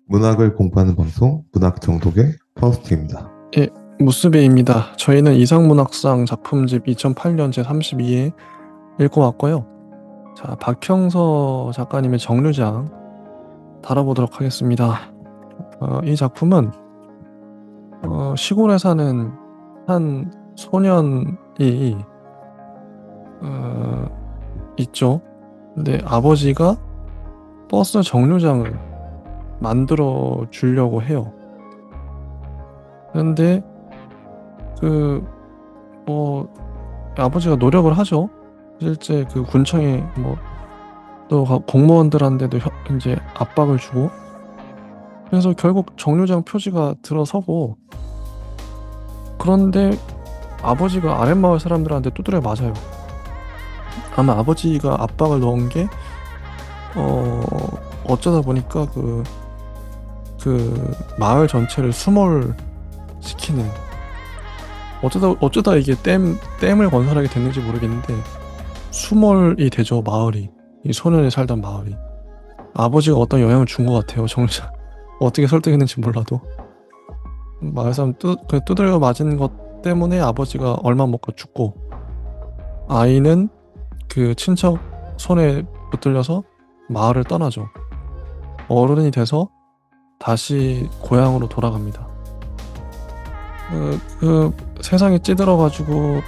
문학을 공부하는 방송 문학 정독의 파우스트입니다. 예, 무스베입니다. 저희는 이상문학상 작품집 2008년 제32회 읽고 왔고요. 자, 박형서 작가님의 정류장 다뤄보도록 하겠습니다. 이 작품은 시골에 사는 한 소년이 있죠. 근데 아버지가 버스 정류장을 만들어 주려고 해요. 그런데 아버지가 노력을 하죠. 실제 그 군청에 또 공무원들한테도 이제 압박을 주고, 그래서 결국 정류장 표지가 들어서고, 그런데 아버지가 아랫마을 사람들한테 두드려 맞아요. 아마 아버지가 압박을 넣은 게 어쩌다 보니까 그 마을 전체를 수몰시키는, 어쩌다 이게 댐을 건설하게 됐는지 모르겠는데 수몰이 되죠. 마을이, 이 소년이 살던 마을이. 아버지가 어떤 영향을 준 것 같아요. 정작 어떻게 설득했는지 몰라도 마을 사람 두드려 맞은 것 때문에 아버지가 얼마 못 가 죽고, 아이는 그 친척 손에 붙들려서 마을을 떠나죠. 어른이 돼서 다시 고향으로 돌아갑니다. 세상에 찌들어가지고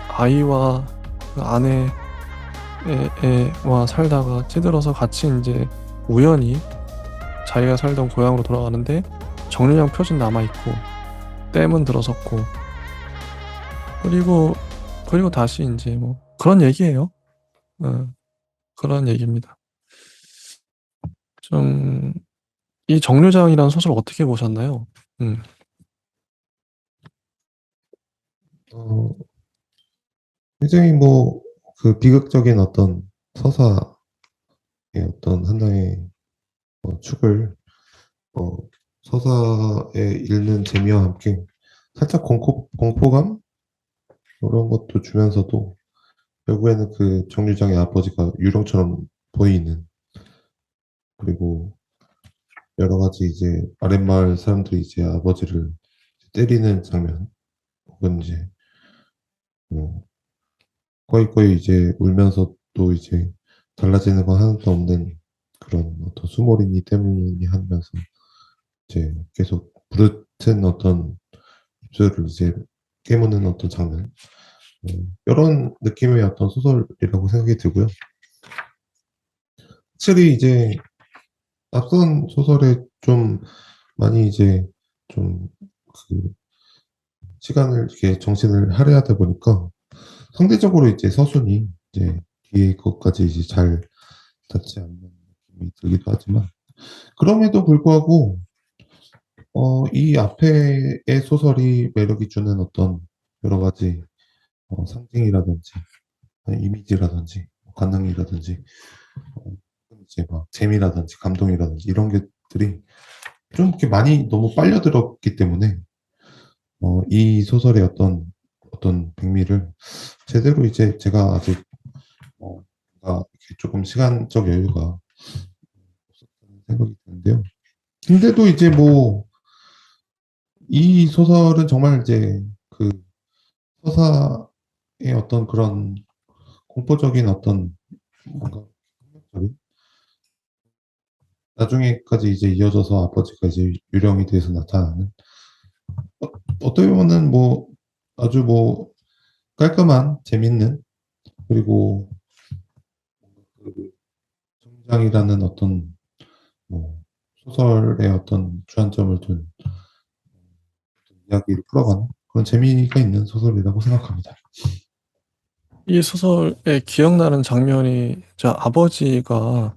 아이와 그 아내와 살다가 찌들어서 같이 이제 우연히 자기가 살던 고향으로 돌아가는데 정류장 표지는 남아있고 댐은 들어섰고, 그리고 다시 이제 그런 얘기예요. 그런 얘기입니다. 좀 이 정류장이라는 소설 어떻게 보셨나요? 어, 굉장히 그 비극적인 어떤 서사의 어떤 하나의 축을 어, 서사에 읽는 재미와 함께 살짝 공포감 이런 것도 주면서도 결국에는 그 정류장의 아버지가 유령처럼 보이는, 그리고 여러 가지 이제 아랫마을 사람들이 이제 아버지를 때리는 장면, 혹은 이제 뭐 꺼이꺼이 이제 울면서 또 이제 달라지는 건 하나도 없는 그런 어떤 수모리니 때문이니 하면서 이제 계속 부르튼 어떤 입술을 이제 깨무는 어떤 장면, 이런 느낌의 어떤 소설이라고 생각이 들고요. 확실히 이제 앞선 소설에 좀 많이 이제 좀 그 시간을 이렇게 정신을 할애하다 보니까 상대적으로 이제 서순이 이제 뒤에 것까지 이제 잘 닿지 않는 느낌이 들기도 하지만, 그럼에도 불구하고 이 앞에의 소설이 매력이 주는 어떤 여러 가지 상징이라든지 아니, 이미지라든지 관능이라든지 어, 이제 막 재미라든지 감동이라든지 이런 것들이 좀 이렇게 많이 너무 빨려 들었기 때문에 이 소설의 어떤 백미를 제대로 이제 제가 아직 뭔가 이렇게 조금 시간적 여유가 없었다는 생각이 드는데요. 근데도 이제 이 소설은 정말 이제 그 서사의 어떤 그런 공포적인 어떤 뭔가 폭력적인, 나중에까지 이제 이어져서 아버지가 이제 유령이 돼서 나타나는 어떻게 보면은 아주 깔끔한 재밌는, 그리고 그 성장이라는 어떤 뭐 소설의 어떤 주안점을 둔 이야기를 풀어가는 그런 재미가 있는 소설이라고 생각합니다. 이 소설에 기억나는 장면이, 저 아버지가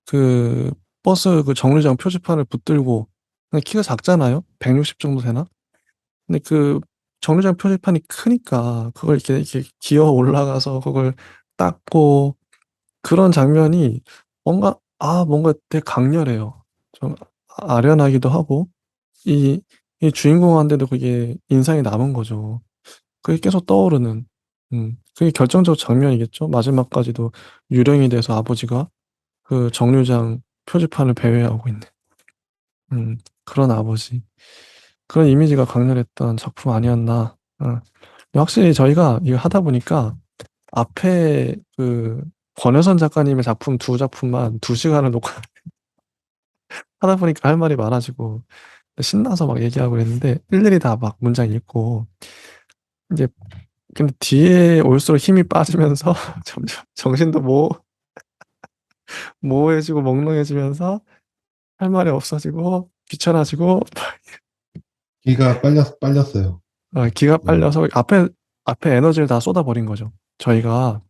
그 버스 그 정류장 표지판을 붙들고, 근데 키가 작잖아요. 160 정도 되나? 근데 그 정류장 표지판이 크니까 그걸 이렇게 기어 올라가서 그걸 닦고, 그런 장면이 뭔가 되게 강렬해요. 좀 아련하기도 하고, 이, 이 주인공한테도 그게 인상이 남은 거죠. 그게 계속 떠오르는, 그게 결정적 장면이겠죠. 마지막까지도 유령이 돼서 아버지가 그 정류장 표지판을 배회하고 있는. 그런 아버지. 그런 이미지가 강렬했던 작품 아니었나. 확실히 저희가 이거 하다 보니까 앞에 그 권여선 작가님의 작품 두 작품만 2시간을 놓고 하다 보니까 할 말이 많아지고 신나서 막 얘기하고 그랬는데 일일이 다 막 문장 읽고 이제 근데 뒤에 올수록 힘이 빠지면서 점점 정신도 모호해지고 몽롱해지면서 할 말이 없어지고 귀찮아지고 기가 빨렸어요. 기가 네. 빨려서 앞에 에너지를 다 쏟아버린 거죠. 저희가.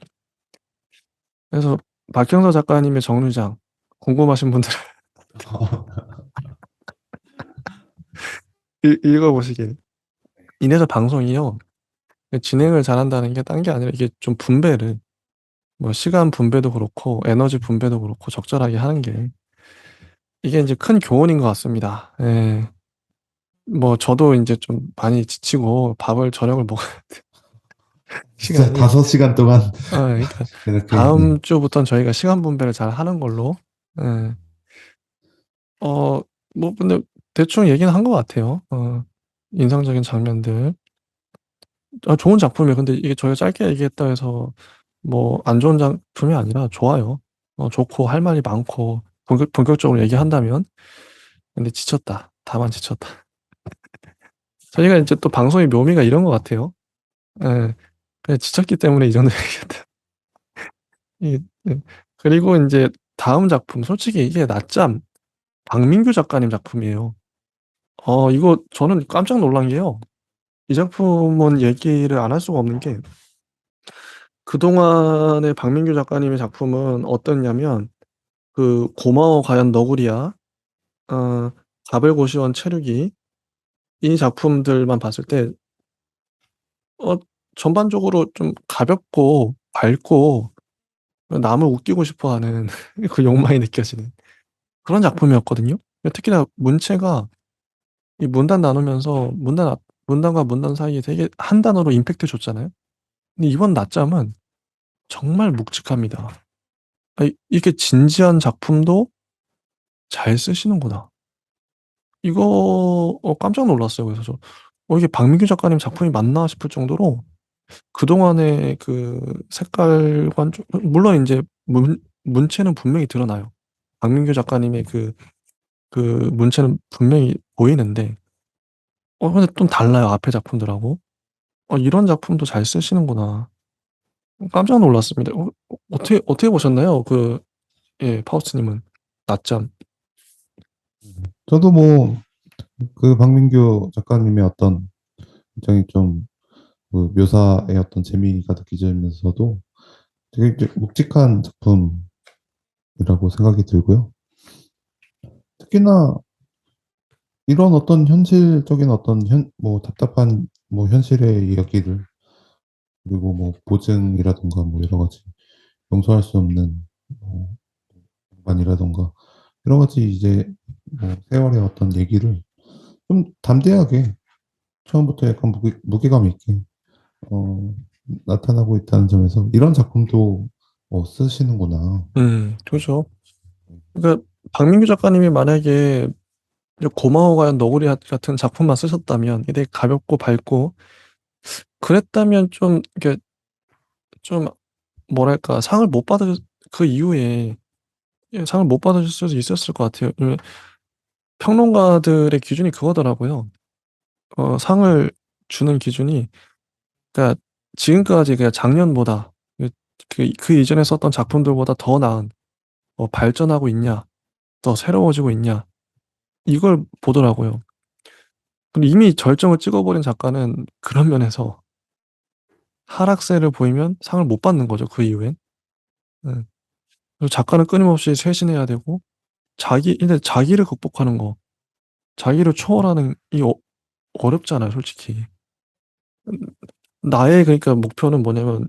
그래서 박형서 작가님의 정류장 궁금하신 분들은 읽어보시길. 이래서 방송이요. 진행을 잘한다는 게 딴 게 아니라 이게 좀 분배를 뭐 시간 분배도 그렇고 에너지 분배도 그렇고 적절하게 하는 게 이게 이제 큰 교훈인 것 같습니다. 예. 뭐 저도 이제 좀 많이 지치고 밥을 저녁을 먹을 진짜 시간이 5시간 동안 그러니까 이렇게, 네. 다음 주부터는 저희가 시간 분배를 잘 하는 걸로. 예. 어, 뭐 근데 대충 얘기는 한 것 같아요. 인상적인 장면들. 좋은 작품이에요. 근데 이게 저희가 짧게 얘기했다 해서 뭐 안 좋은 작품이 아니라 좋아요. 좋고 할 말이 많고 본격적으로 얘기한다면. 근데 지쳤다. 다만 지쳤다. 저희가 이제 또 방송의 묘미가 이런 것 같아요. 예. 그냥 지쳤기 때문에 이 정도 얘기했다. 이, 예. 그리고 이제 다음 작품, 솔직히 이게 낮잠, 박민규 작가님 작품이에요. 이거 저는 깜짝 놀란 게요. 이 작품은 얘기를 안 할 수가 없는 게 그동안의 박민규 작가님의 작품은 어떻냐면 그 고마워 과연 너구리야, 어, 가벨고시원 체류기 이 작품들만 봤을 때 어, 전반적으로 좀 가볍고 밝고 남을 웃기고 싶어하는 그 욕망이 느껴지는 그런 작품이었거든요. 특히나 문체가 이 문단 나누면서 문단과 문단 사이에 되게 한 단어로 임팩트 줬잖아요. 근데 이번 낮잠은 정말 묵직합니다. 이렇게 진지한 작품도 잘 쓰시는구나. 이거 깜짝 놀랐어요. 그래서 이게 박민규 작가님 작품이 맞나 싶을 정도로 그동안의 그 색깔관 물론 이제 문체는 분명히 드러나요. 박민규 작가님의 그 문체는 분명히 보이는데 근데 좀 달라요. 앞에 작품들하고. 이런 작품도 잘 쓰시는구나. 깜짝 놀랐습니다. 어떻게 보셨나요? 예, 파우스님은 낮잠. 저도 뭐, 그 박민규 작가님의 어떤 굉장히 좀, 그 묘사의 어떤 재미가 느껴지면서도 되게 이제 묵직한 작품이라고 생각이 들고요. 특히나 이런 어떤 현실적인 어떤 뭐 답답한 뭐 현실의 이야기들, 그리고 뭐 보증이라든가 뭐 여러 가지 용서할 수 없는 뭐 반이라든가 여러 가지 이제 뭐 세월의 어떤 얘기를 좀 담대하게 처음부터 약간 무게감 있게 어, 나타나고 있다는 점에서 이런 작품도 쓰시는구나. 그죠. 그러니까 박민규 작가님이 만약에 이제 고마워 과연 너구리 같은 작품만 쓰셨다면 이게 되게 가볍고 밝고 그랬다면 좀 이게 좀 뭐랄까 상을 못 받으 그 이후에 예, 상을 못 받으실 수도 있었을 것 같아요. 평론가들의 기준이 그거더라고요. 상을 주는 기준이 그러니까 지금까지 그냥 작년보다 그 이전에 썼던 작품들보다 더 나은 발전하고 있냐, 더 새로워지고 있냐 이걸 보더라고요. 근데 이미 절정을 찍어버린 작가는 그런 면에서 하락세를 보이면 상을 못 받는 거죠. 그 이후엔. 예. 그리고 작가는 끊임없이 쇄신해야 되고 근데 자기를 극복하는 거, 자기를 초월하는 이 어렵잖아요, 솔직히. 음, 나의 그러니까 목표는 뭐냐면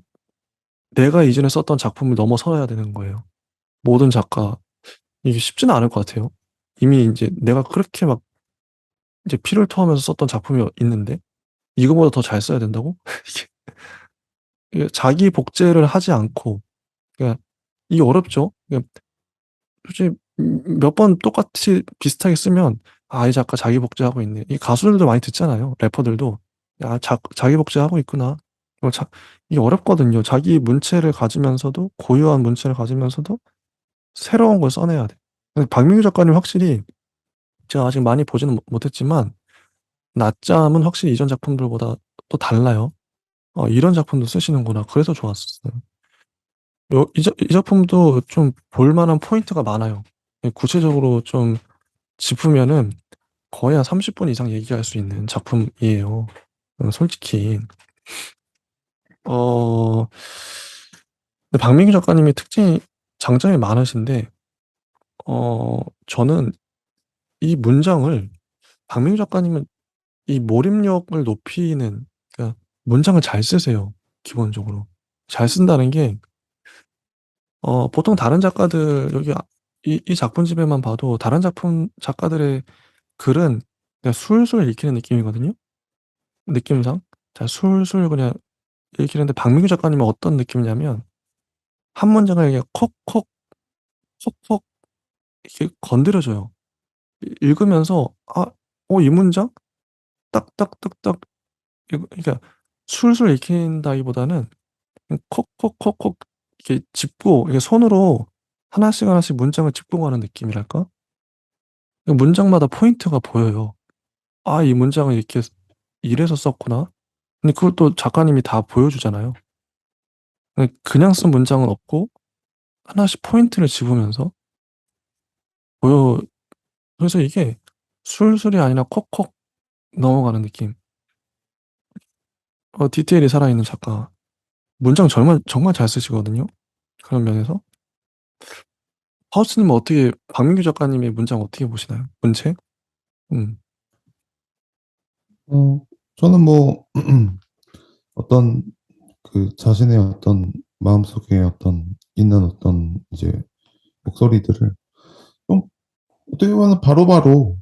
내가 이전에 썼던 작품을 넘어서야 되는 거예요. 모든 작가 이게 쉽지는 않을 것 같아요. 이미 이제 내가 그렇게 막 이제 피를 토하면서 썼던 작품이 있는데 이거보다 더 잘 써야 된다고? 이게 자기 복제를 하지 않고 그러니까 이게 어렵죠. 그러니까 솔직히 몇 번 똑같이 비슷하게 쓰면 아, 이 작가 자기 복제하고 있네. 이 가수들도 많이 듣잖아요. 래퍼들도. 야, 자기 복제하고 있구나. 이게 어렵거든요. 자기 문체를 가지면서도, 고유한 문체를 가지면서도 새로운 걸 써내야 돼. 근데 박민규 작가님 확실히 제가 아직 많이 보지는 못했지만, 낮잠은 확실히 이전 작품들보다 또 달라요. 이런 작품도 쓰시는구나. 그래서 좋았었어요. 이 작품도 좀 볼만한 포인트가 많아요. 구체적으로 좀 짚으면은 거의 한 30분 이상 얘기할 수 있는 작품이에요. 솔직히. 어, 근데 박민규 작가님의 장점이 많으신데, 저는 이 문장을, 박민규 작가님은 이 몰입력을 높이는, 그러니까 문장을 잘 쓰세요. 기본적으로. 잘 쓴다는 게, 보통 다른 작가들, 이 작품집에만 봐도 다른 작가들의 글은 그냥 술술 읽히는 느낌이거든요. 느낌상. 자, 술술 그냥 읽히는데 박민규 작가님은 어떤 느낌이냐면, 한 문장을 그냥 콕콕, 콕콕 이렇게 건드려줘요. 읽으면서, 이 문장? 딱딱딱딱, 그러니까 술술 읽힌다기보다는 그냥 콕콕콕콕 이렇게 짚고, 이게 손으로 하나씩 하나씩 문장을 짚고 가는 느낌이랄까? 문장마다 포인트가 보여요. 아, 이 문장을 이렇게 이래서 썼구나. 근데 그걸 또 작가님이 다 보여주잖아요. 그냥 쓴 문장은 없고 하나씩 포인트를 집으면서 보여. 그래서 이게 술술이 아니라 콕콕 넘어가는 느낌. 디테일이 살아있는 작가. 문장 정말 정말 잘 쓰시거든요. 그런 면에서. 하우스님은 어떻게 박민규 작가님의 문장 어떻게 보시나요? 문체? 음. 어, 저는 뭐 어떤 그 자신의 어떤 마음속에 어떤 있는 어떤 이제 목소리들을 좀 어떻게 보면 바로바로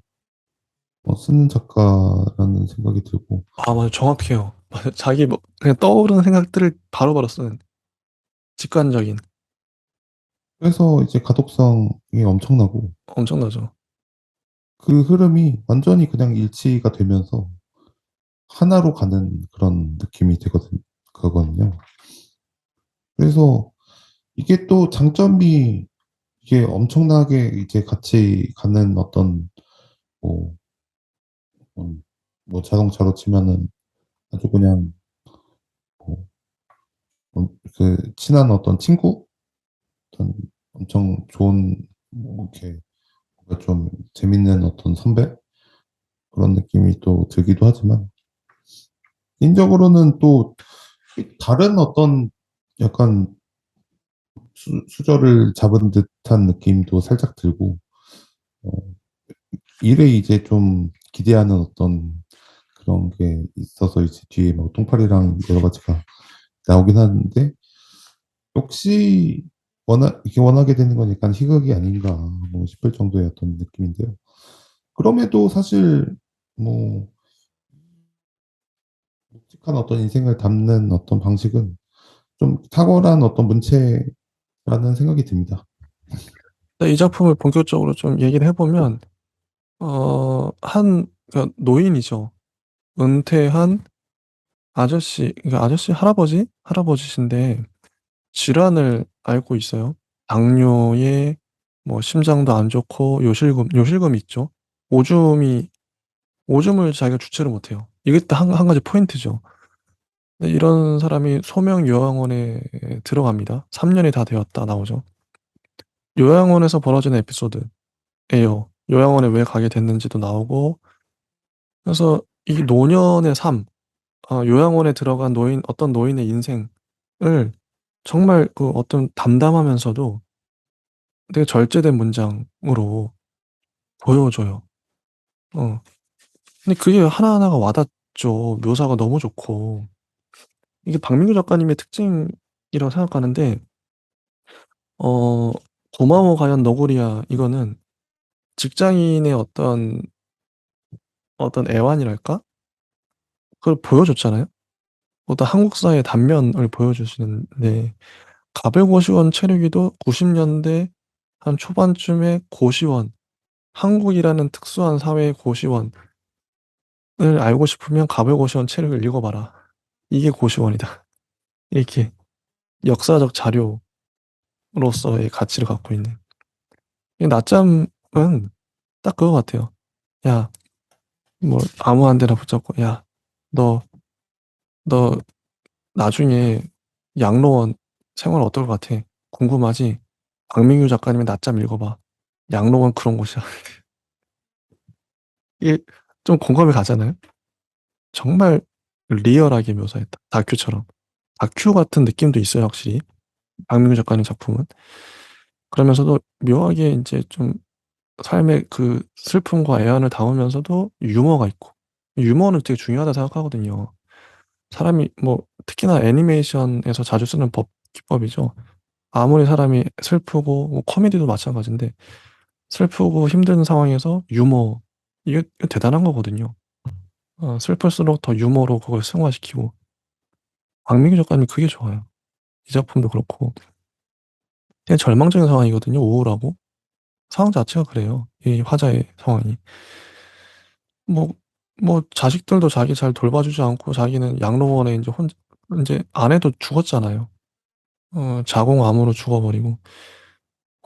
쓰는 작가라는 생각이 들고, 맞아, 정확해요. 맞아, 자기 뭐 그냥 떠오르는 생각들을 바로바로 쓰는 직관적인. 그래서 이제 가독성이 엄청나고, 엄청나죠. 그 흐름이 완전히 그냥 일치가 되면서 하나로 가는 그런 느낌이 거거든요. 그래서 이게 또 장점이, 이게 엄청나게 이제 같이 가는 어떤 뭐, 뭐 자동차로 치면은 아주 그냥 뭐, 그 친한 어떤 친구, 어떤 엄청 좋은 뭐 이렇게 뭔가 좀 재밌는 어떤 선배, 그런 느낌이 또 들기도 하지만, 개인적으로는 또 다른 어떤 약간 수저를 잡은 듯한 느낌도 살짝 들고, 어, 일에 이제 좀 기대하는 어떤 그런 게 있어서 이제 뒤에 뭐 똥파리랑 여러 가지가 나오긴 하는데, 역시 이게 원하게 되는 거니까 희극이 아닌가 뭐 싶을 정도의 어떤 느낌인데요. 그럼에도 사실 뭐 묵직한 어떤 인생을 담는 어떤 방식은 좀 탁월한 어떤 문체라는 생각이 듭니다. 이 작품을 본격적으로 좀 얘기를 해보면, 그러니까 노인이죠. 은퇴한 그러니까 할아버지신데, 질환을 앓고 있어요. 당뇨에, 뭐, 심장도 안 좋고, 요실금이 있죠. 오줌이, 오줌을 자기가 주체를 못해요. 이게 또 한 가지 포인트죠. 근데 이런 사람이 소명 요양원에 들어갑니다. 3년이 다 되었다 나오죠. 요양원에서 벌어지는 에피소드예요. 요양원에 왜 가게 됐는지도 나오고, 그래서 이 노년의 삶, 요양원에 들어간 어떤 노인의 인생을 정말 그 어떤 담담하면서도 되게 절제된 문장으로 보여줘요. 어. 근데 그게 하나하나가 와닿죠. 묘사가 너무 좋고. 이게 박민규 작가님의 특징이라고 생각하는데, 어, 고마워 과연 너구리야, 이거는 직장인의 어떤 애환이랄까? 그걸 보여줬잖아요. 어떤 한국 사회의 단면을 보여주시는데, 가벨고시원 체류기도 90년대 한 초반쯤에 고시원, 한국이라는 특수한 사회의 고시원을 알고 싶으면 가불고시원 책을 읽어봐라. 이게 고시원이다. 이렇게 역사적 자료로서의 가치를 갖고 있는. 이 낮잠은 딱 그거 같아요. 야, 뭐 아무 한 데나 붙잡고, 야, 너, 너 나중에 양로원 생활 어떨 것 같아? 궁금하지? 박민규 작가님의 낮잠 읽어봐. 양로원 그런 곳이야. 이게 좀 공감이 가잖아요? 정말 리얼하게 묘사했다. 다큐처럼. 다큐 같은 느낌도 있어요, 확실히. 박민규 작가님 작품은. 그러면서도 묘하게 이제 좀 삶의 그 슬픔과 애환을 담으면서도 유머가 있고. 유머는 되게 중요하다 생각하거든요. 사람이 뭐 특히나 애니메이션에서 자주 쓰는 기법이죠. 아무리 사람이 슬프고 뭐 코미디도 마찬가지인데 슬프고 힘든 상황에서 유머 이게 대단한 거거든요. 슬플수록 더 유머로 그걸 승화시키고 박민규 작가님 그게 좋아요. 이 작품도 그렇고 되게 절망적인 상황이거든요. 우울하고 상황 자체가 그래요. 이 화자의 상황이 뭐 자식들도 자기 잘 돌봐주지 않고 자기는 양로원에 이제 혼자 이제 아내도 죽었잖아요. 자궁암으로 죽어버리고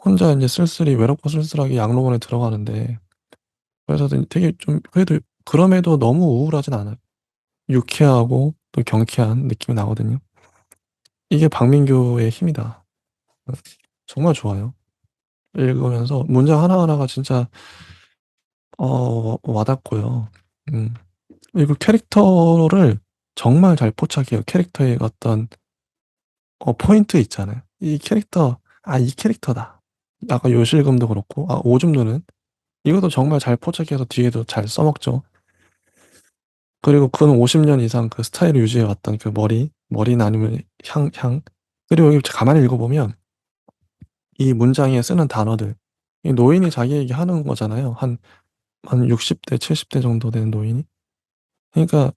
혼자 이제 쓸쓸히 외롭고 쓸쓸하게 양로원에 들어가는데 그래서 되게 좀 그래도 그럼에도 너무 우울하진 않아요. 유쾌하고 또 경쾌한 느낌이 나거든요. 이게 박민규의 힘이다. 정말 좋아요. 읽으면서 문장 하나하나가 진짜 와닿고요. 음. 그리고 캐릭터를 정말 잘 포착해요. 캐릭터의 어떤 포인트 있잖아요. 이 캐릭터, 이 캐릭터다. 아까 요실금도 그렇고, 오줌 누는 이것도 정말 잘 포착해서 뒤에도 잘 써먹죠. 그리고 그는 50년 이상 그 스타일을 유지해왔던 그 머리는 아니면 향. 그리고 여기 가만히 읽어보면 이 문장에 쓰는 단어들, 이 노인이 자기 얘기하는 거잖아요. 한 60대, 70대 정도 되는 노인이. 그러니까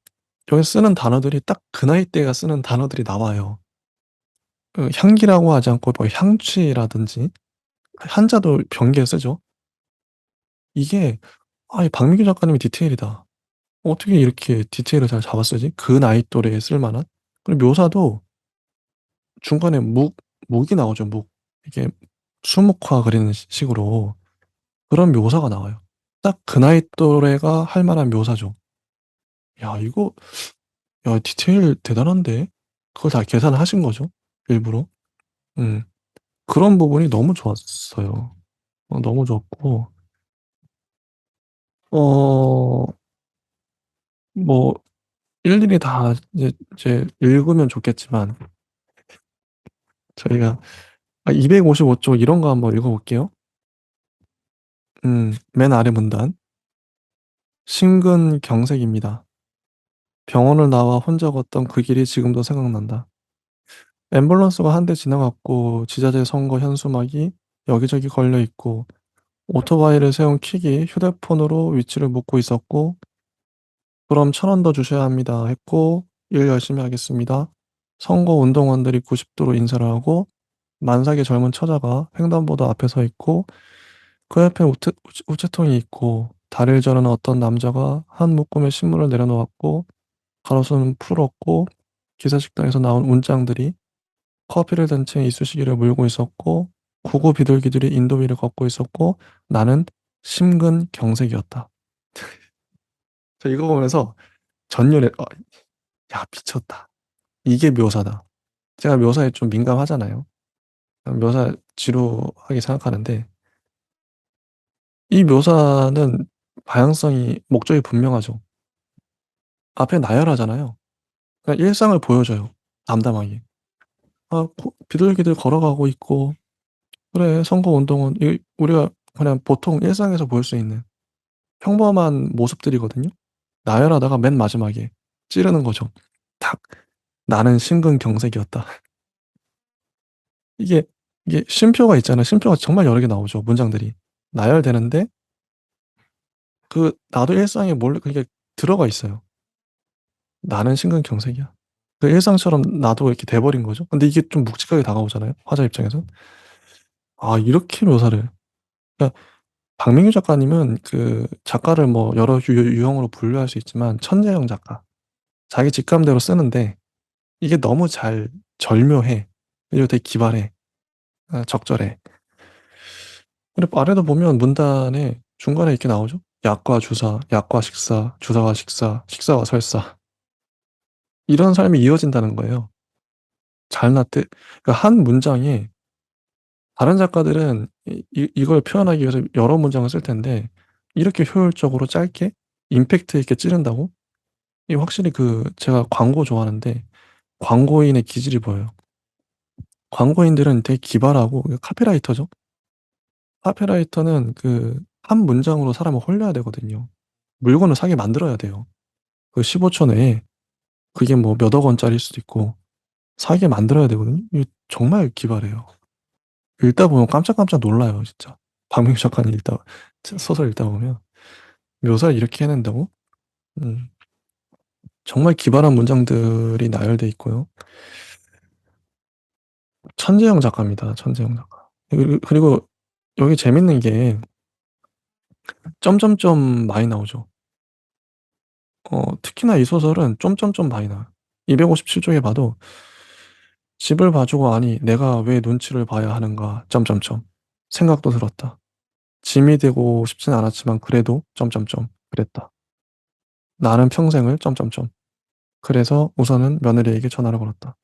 여기 쓰는 단어들이 딱 그 나이대가 쓰는 단어들이 나와요. 그 향기라고 하지 않고 뭐 향취라든지 한자도 병기에 쓰죠. 이게 이 박민규 작가님의 디테일이다. 어떻게 이렇게 디테일을 잘 잡았으지? 그 나이 또래에 쓸만한? 그리고 묘사도 중간에 묵이 나오죠. 묵. 이게 수묵화 그리는 식으로 그런 묘사가 나와요. 딱 그 나이 또래가 할 만한 묘사죠. 야, 이거 디테일 대단한데? 그걸 다 계산하신 거죠? 일부러. 음. 그런 부분이 너무 좋았어요. 너무 좋았고, 어, 뭐, 일일이 다 이제 읽으면 좋겠지만, 저희가 255쪽 이런 거 한번 읽어볼게요. 맨 아래 문단. 심근경색입니다. 병원을 나와 혼자 걷던 그 길이 지금도 생각난다. 앰뷸런스가 한 대 지나갔고 지자재 선거 현수막이 여기저기 걸려 있고 오토바이를 세운 킥이 휴대폰으로 위치를 묻고 있었고 그럼 1,000원 더 주셔야 합니다 했고 일 열심히 하겠습니다. 선거 운동원들이 90도로 인사를 하고 만삭의 젊은 처자가 횡단보도 앞에 서 있고 그 옆에 우체통이 있고 다리를 저르는 어떤 남자가 한 묶음의 신문을 내려놓았고 가로수는 풀었고 기사식당에서 나온 운장들이 커피를 든 채 이쑤시개를 물고 있었고 구구 비둘기들이 인도 위를 걷고 있었고 나는 심근경색이었다. 저 이거 보면서 전율에 야 미쳤다. 이게 묘사다. 제가 묘사에 좀 민감하잖아요. 묘사 지루하게 생각하는데 이 묘사는 방향성이 목적이 분명하죠. 앞에 나열하잖아요. 그냥 일상을 보여줘요. 담담하게. 비둘기들 걸어가고 있고 그래 선거운동은 우리가 그냥 보통 일상에서 볼 수 있는 평범한 모습들이거든요. 나열하다가 맨 마지막에 찌르는 거죠. 탁 나는 심근경색이었다. 이게 쉼표가 있잖아요. 쉼표가 정말 여러 개 나오죠. 문장들이 나열되는데 그 나도 일상에 몰래 그게 들어가 있어요. 나는 심근경색이야. 그 일상처럼 나도 이렇게 돼버린 거죠. 근데 이게 좀 묵직하게 다가오잖아요. 화자 입장에서. 이렇게 묘사를. 그러니까 박민규 작가님은 그 작가를 뭐 여러 유형으로 분류할 수 있지만 천재형 작가. 자기 직감대로 쓰는데 이게 너무 잘 절묘해. 그리고 되게 기발해. 적절해. 그리고 아래도 보면 문단에 중간에 이렇게 나오죠. 약과 주사, 약과 식사, 주사와 식사, 식사와 설사. 이런 삶이 이어진다는 거예요. 잘났대. 그러니까 한 문장에 다른 작가들은 이걸 표현하기 위해서 여러 문장을 쓸 텐데 이렇게 효율적으로 짧게 임팩트 있게 찌른다고? 이 확실히 그 제가 광고 좋아하는데 광고인의 기질이 보여요. 광고인들은 되게 기발하고 카피라이터죠. 카피라이터는 그 한 문장으로 사람을 홀려야 되거든요. 물건을 사게 만들어야 돼요. 그 15초 내에 그게 뭐 몇억 원짜리일 수도 있고 사게 만들어야 되거든요. 이거 정말 기발해요. 읽다 보면 깜짝깜짝 놀라요, 진짜. 박명수 작가님 소설 읽다 보면 묘사를 이렇게 해낸다고? 음, 정말 기발한 문장들이 나열돼 있고요. 천재형 작가입니다, 천재형 작가. 그리고 여기 재밌는 게 점점점 많이 나오죠. 특히나 이 소설은 점점점 많이 나와요. 257쪽에 봐도 집을 봐주고 아니 내가 왜 눈치를 봐야 하는가 점점점 생각도 들었다. 짐이 되고 싶진 않았지만 그래도 점점점 그랬다. 나는 평생을 점점점 그래서 우선은 며느리에게 전화를 걸었다.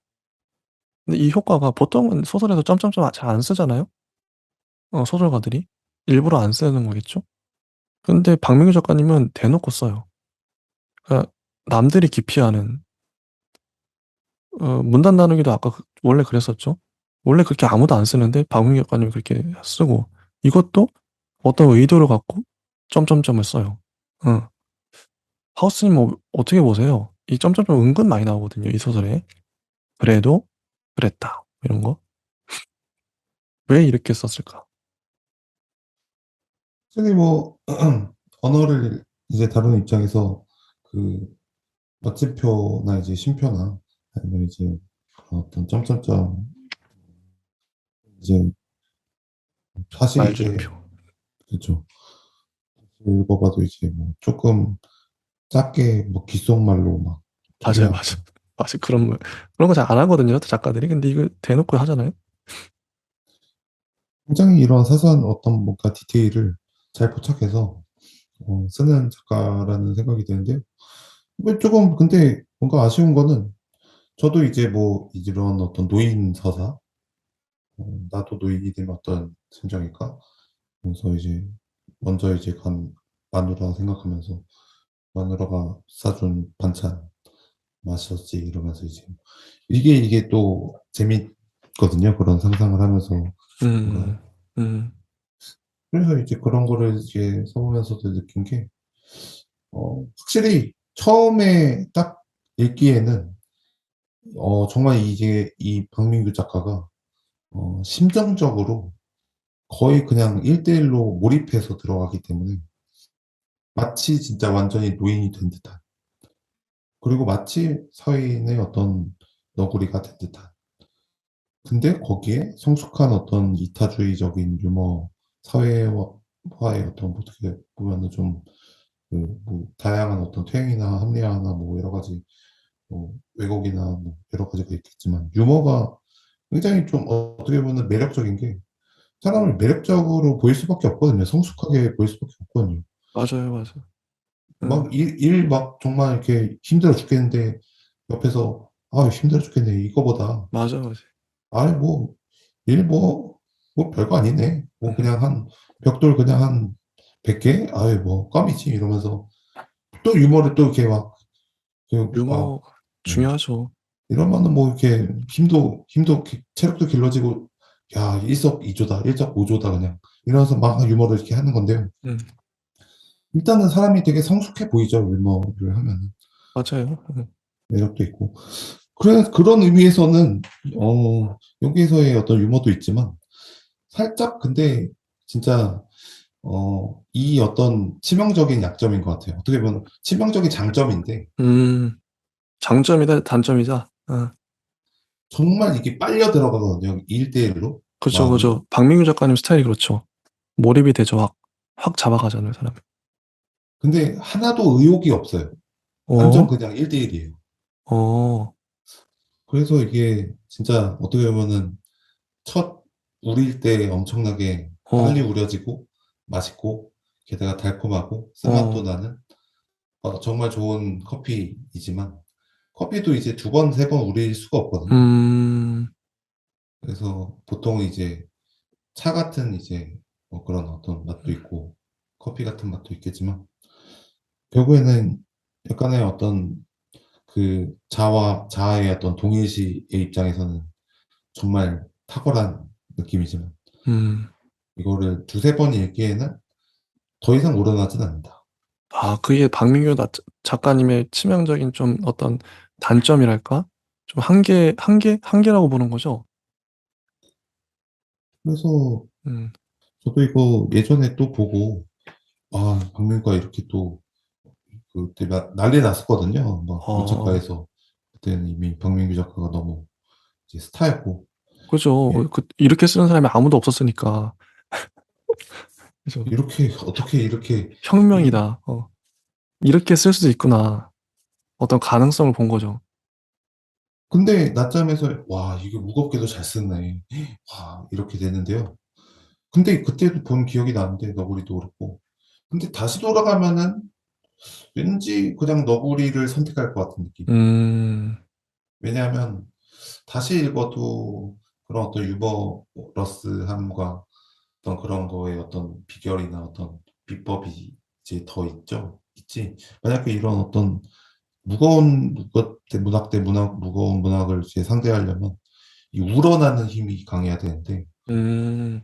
근데 이 효과가 보통은 소설에서 점점점 잘 안 쓰잖아요. 소설가들이 일부러 안 쓰는 거겠죠. 근데 박민규 작가님은 대놓고 써요. 그러니까 남들이 기피하는 문단 나누기도 아까 원래 그랬었죠. 원래 그렇게 아무도 안 쓰는데 박민규 작가님이 그렇게 쓰고 이것도 어떤 의도를 갖고 점점점을 써요. 어. 하우스님 뭐 어떻게 보세요? 이 점점점 은근 많이 나오거든요. 이 소설에. 그래도 그랬다. 이런 거. 왜 이렇게 썼을까? 확실히 뭐 언어를 이제 다루는 입장에서 그 마침표나 이제 쉼표나 아니면 이제 그런 어떤 점점점 이제 사실 이게 말줄임표. 그렇죠. 읽어봐도 이제 뭐 조금 짧게 뭐 귓속말로 막 맞아요, 처리하고 맞아. 맞아. 그런 거 잘 안 하거든요. 작가들이. 근데 이거 대놓고 하잖아요. 굉장히 이런 사소한 어떤 뭔가 디테일을 잘 포착해서 쓰는 작가라는 생각이 드는데 뭐 조금 근데 뭔가 아쉬운 거는 저도 이제 뭐 이런 어떤 노인 서사 나도 노인이 되면 어떤 심정일까? 그래서 이제 먼저 이제 간 마누라 생각하면서 마누라가 싸준 반찬 맛있었지 이러면서 이제 이게 또 재밌거든요. 그런 상상을 하면서 뭔가 음, 음, 그래서 이제 그런 거를 이제 써보면서도 느낀 게 확실히 처음에 딱 읽기에는 정말 이제 이 박민규 작가가 심정적으로 거의 그냥 1대1로 몰입해서 들어가기 때문에 마치 진짜 완전히 노인이 된 듯한 그리고 마치 사회인의 어떤 너구리가 된 듯한 근데 거기에 성숙한 어떤 이타주의적인 유머 사회화의 어떤 어떻게 보면은 좀 그 뭐 다양한 어떤 퇴행이나 합리화나 뭐 여러 가지 뭐 왜곡이나 뭐 여러 가지가 있겠지만 유머가 굉장히 좀 어떻게 보면 매력적인 게 사람을 매력적으로 보일 수밖에 없거든요. 성숙하게 보일 수밖에 없거든요. 맞아요, 맞아요. 음, 막 막 정말 이렇게 힘들어 죽겠는데 옆에서 아 힘들어 죽겠네 이거보다 맞아, 맞아. 아이 뭐 일 뭐 별거 아니네 뭐 음, 그냥 한 벽돌 그냥 한 100개 아이 뭐 껌이지 이러면서 또 유머를 또 이렇게 막 유머 중요하죠. 이러면은 뭐 이렇게 힘도 체력도 길러지고 야 일석이조다 일석오조다 그냥 이러면서 막 유머를 이렇게 하는 건데요. 음, 일단은 사람이 되게 성숙해 보이죠 유머를 하면은 맞아요. 매력도 있고 그래 그런 의미에서는 여기에서의 어떤 유머도 있지만 살짝 근데 진짜 이 어떤 치명적인 약점인 것 같아요. 어떻게 보면 치명적인 장점인데 음, 장점이다, 단점이다. 정말 이게 빨려 들어가거든요. 1대1로 그죠, 마음이. 그죠. 박민규 작가님 스타일이 그렇죠. 몰입이 되죠, 확. 확 잡아가잖아요, 사람을. 근데 하나도 의혹이 없어요. 완전 어? 그냥 1대1이에요. 어, 그래서 이게 진짜 어떻게 보면은 첫 우릴 때 엄청나게 빨리 어, 우려지고 맛있고 게다가 달콤하고 쓴맛도 어, 나는 정말 좋은 커피이지만 커피도 이제 두 번, 세 번 우릴 수가 없거든요. 음, 그래서 보통 이제 차 같은 이제 뭐 그런 어떤 맛도 있고 커피 같은 맛도 있겠지만 결국에는 약간의 어떤 그 자아의 어떤 동일시의 입장에서는 정말 탁월한 느낌이지만 음. 이거를 두세 번 읽기에는 더 이상 우러나진 않는다. 아, 그게 박민규 작가님의 치명적인 좀 어떤 단점이랄까? 좀 한계라고 보는 거죠? 그래서 음, 저도 이거 예전에 또 보고 박물가 이렇게 또 그때 난리 났었거든요. 막 어, 오차카에서 그때는 이미 박민규 작가가 너무 이제 스타였고 그죠. 예, 이렇게 쓰는 사람이 아무도 없었으니까. 그죠. 이렇게 어떻게 이렇게 이 혁명이다. 이렇게 쓸 수도 있구나. 어떤 가능성을 본 거죠. 근데 낮잠에서 와 이게 무겁게도 잘 썼네. 와 이렇게 되는데요. 근데 그때도 본 기억이 나는데 너구리도 그렇고 근데 다시 돌아가면은 왠지 그냥 너구리를 선택할 것 같은 느낌. 음, 왜냐하면 다시 읽어도 그런 어떤 유머러스함과 어떤 그런 거에 어떤 비결이나 어떤 비법이 이제 더 있지. 만약에 이런 어떤 무거운 무거운 문학을 이제 상대하려면 이 우러나는 힘이 강해야 되는데 음.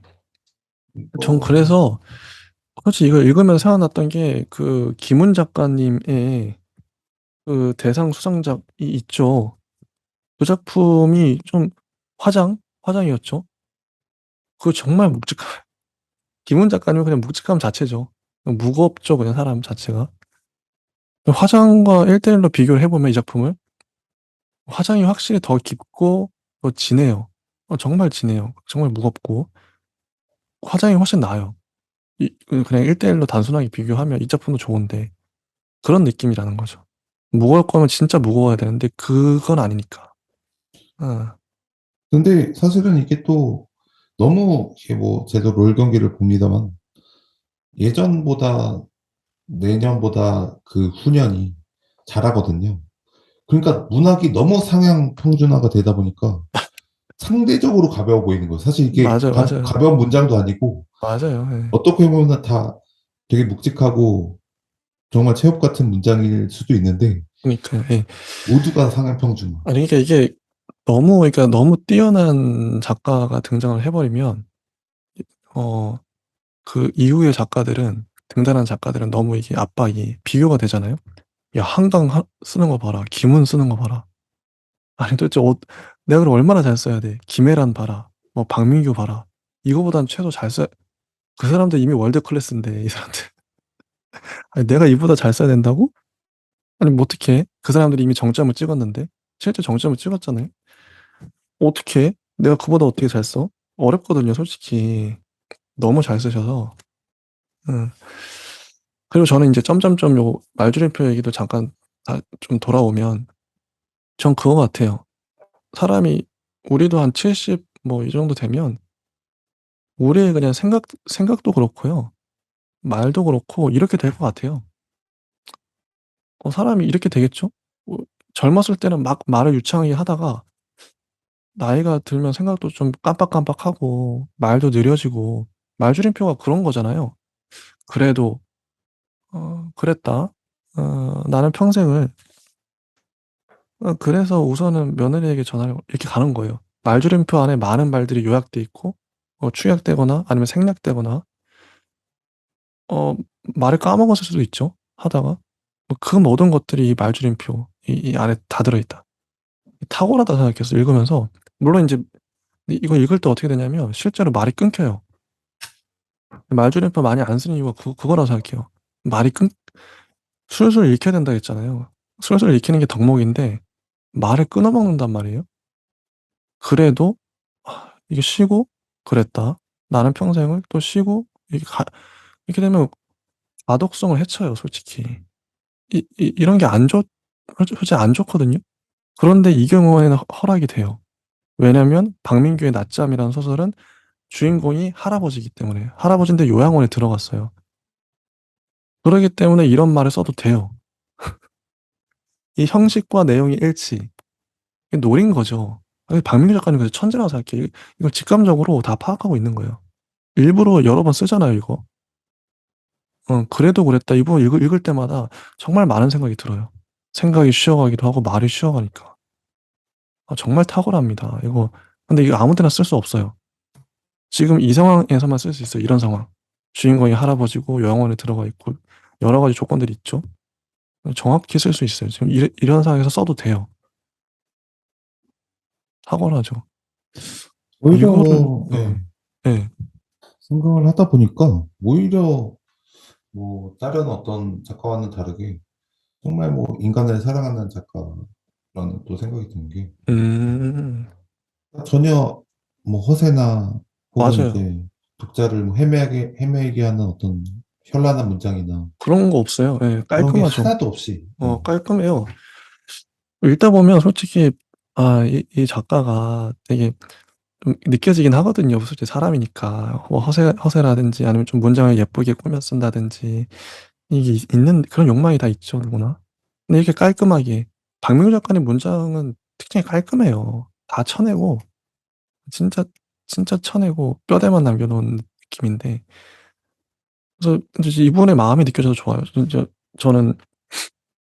전 이거는 그래서, 솔직히 이걸 읽으면서 생각났던 게, 그, 김훈 작가님의 그 대상 수상작이 있죠. 그 작품이 좀 화장이었죠. 그거 정말 김훈 작가님은 그냥 묵직함 자체죠. 무겁죠, 그냥 사람 자체가. 화장과 1대1로 비교를 해보면 이 작품을, 화장이 확실히 더 깊고, 더 진해요. 정말 진해요. 정말 무겁고, 화장이 훨씬 나아요. 그냥 1대1로 단순하게 비교하면 이 작품도 좋은데, 그런 느낌이라는 거죠. 무거울 거면 진짜 무거워야 되는데, 그건 아니니까. 아, 근데 사실은 이게 또 너무 이게 뭐 제도 롤 경기를 봅니다만 예전보다 내년보다 그 후년이 잘하거든요. 그러니까 문학이 너무 상향 평준화가 되다 보니까 상대적으로 가벼워 보이는 거예요. 사실 이게 맞아요, 맞아요. 가벼운 문장도 아니고 맞아요. 예. 어떻게 보면 다 되게 묵직하고 정말 체op 같은 문장일 수도 있는데 그러니까, 예. 모두가 상향 평준화. 아니, 그러니까 이게 그러니까 너무 뛰어난 작가가 등장을 해버리면, 어, 그 이후의 등단한 작가들은 너무 이게 압박이 비교가 되잖아요. 야, 쓰는 거 봐라. 김훈 쓰는 거 봐라. 아니, 도대체 내가 그걸 얼마나 잘 써야 돼. 김애란 봐라. 뭐, 박민규 봐라. 이거보단 최소 그 사람들 이미 월드 클래스인데, 이 사람들. 아니, 내가 이보다 잘 써야 된다고? 아니, 뭐 어떻게 해? 그 사람들이 이미 정점을 찍었는데? 실제 정점을 찍었잖아요. 어떻게 해? 내가 그보다 어떻게 잘 써? 어렵거든요, 솔직히. 너무 잘 쓰셔서. 응. 그리고 저는 이제 점점점 요 말줄임표 얘기도 잠깐 좀 돌아오면, 전 그거 같아요. 사람이, 우리도 한 70, 뭐, 이 정도 되면, 우리의 그냥 생각도 그렇고요. 말도 그렇고, 이렇게 될 것 같아요. 사람이 이렇게 되겠죠? 어, 젊었을 때는 막 말을 유창하게 하다가, 나이가 들면 생각도 좀 깜빡깜빡하고, 말도 느려지고, 말줄임표가 그런 거잖아요. 그래도, 그랬다. 나는 평생을, 그래서 우선은 며느리에게 전화를, 이렇게 가는 거예요. 말줄임표 안에 많은 말들이 요약돼 있고, 축약되거나 아니면 생략되거나, 어, 말을 까먹었을 수도 있죠. 하다가. 그 모든 것들이 이 말줄임표, 이 안에 다 들어있다. 탁월하다 생각해서 읽으면서, 물론 이제 이거 읽을 때 어떻게 되냐면, 실제로 말이 끊겨요. 말줄임표 많이 안 쓰는 이유가 그거라고 생각해요. 말이 술술 읽혀야 된다 했잖아요. 술술 읽히는 게 덕목인데, 말을 끊어먹는단 말이에요. 그래도, 이게 쉬고, 그랬다. 나는 평생을 또 쉬고, 이게 이렇게 되면 가독성을 해쳐요, 솔직히. 이런 게 안 좋, 솔직히 안 좋거든요. 그런데 이 경우에는 허락이 돼요. 왜냐면 박민규의 낮잠이라는 소설은 주인공이 할아버지이기 때문에, 할아버지인데 요양원에 들어갔어요. 그러기 때문에 이런 말을 써도 돼요. 이 형식과 내용이 일치. 이게 노린 거죠. 박민규 작가님 그래서 천재라고 생각해요. 이걸 직감적으로 다 파악하고 있는 거예요. 일부러 여러 번 쓰잖아요, 이거. 그래도 그랬다. 이 부분 읽을 때마다 정말 많은 생각이 들어요. 생각이 쉬어가기도 하고 말이 쉬어가니까. 정말 탁월합니다. 이거. 근데 이거 아무 데나 쓸 수 없어요. 지금 이 상황에서만 쓸 수 있어요. 이런 상황. 주인공이 할아버지고 요양원에 들어가 있고 여러 가지 조건들이 있죠. 정확히 쓸 수 있어요. 지금 이런 상황에서 써도 돼요. 탁월하죠. 오히려 이거를 뭐, 예, 네. 네. 생각을 하다 보니까 오히려 뭐 다른 어떤 작가와는 다르게 정말 뭐 인간을 사랑하는 작가라는 또 생각이 드는 게 음, 전혀 뭐 허세나 혹은 맞아요. 이제 독자를 뭐 헤매게 하는 어떤 현란한 문장이나 그런 거 없어요. 예, 그런 게 깔끔하죠. 하나도 없이 예. 깔끔해요. 읽다 보면 솔직히 이 작가가 되게 좀 느껴지긴 하거든요. 솔직히 사람이니까 뭐 허세라든지 아니면 좀 문장을 예쁘게 꾸며 쓴다든지 이게 있는 그런 욕망이 다 있죠, 누구나. 근데 이렇게 깔끔하게 박명수 작가님 문장은 특징이 깔끔해요. 다 쳐내고 진짜 진짜 쳐내고 뼈대만 남겨놓은 느낌인데 그래서 이제 이분의 마음이 느껴져서 좋아요. 진짜 저는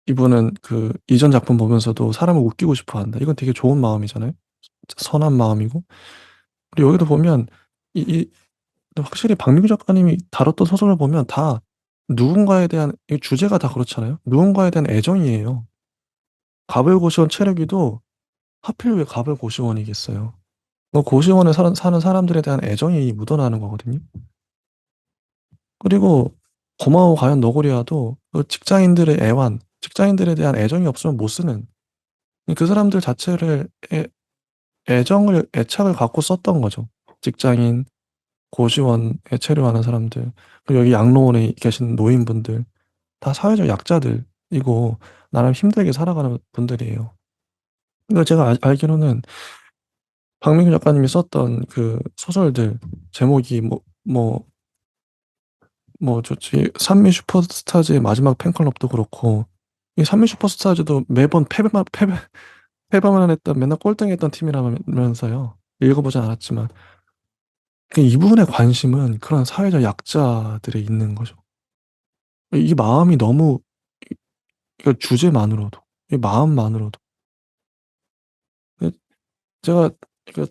이분은 그 이전 작품 보면서도 사람을 웃기고 싶어 한다. 이건 되게 좋은 마음이잖아요. 선한 마음이고. 그리고 여기도 보면 이 확실히 박민규 작가님이 다뤘던 소설을 보면 다 누군가에 대한 이 주제가 다 그렇잖아요. 누군가에 대한 애정이에요. 가불고시원 체력이도 하필 왜 가불고시원이겠어요. 뭐 고시원에 사는 사람들에 대한 애정이 묻어나는 거거든요. 그리고 고마워 과연 너구리와도 그 직장인들의 애환, 직장인들에 대한 애정이 없으면 못 쓰는 그 사람들 자체를 애착을 갖고 썼던 거죠. 직장인, 고시원에 체류하는 사람들, 그리고 여기 양로원에 계신 노인분들, 다 사회적 약자들이고, 나름 힘들게 살아가는 분들이에요. 그러니까 제가 알기로는 박민규 작가님이 썼던 그 소설들, 제목이 좋지, 산미 슈퍼스타즈의 마지막 팬클럽도 그렇고, 이 산미 슈퍼스타즈도 매번 패배만 했던, 맨날 꼴등했던 팀이라면서요. 읽어보진 않았지만. 이 부분의 관심은 그런 사회적 약자들에 있는 거죠. 이 마음이 너무, 이 주제만으로도, 이 마음만으로도. 제가, 그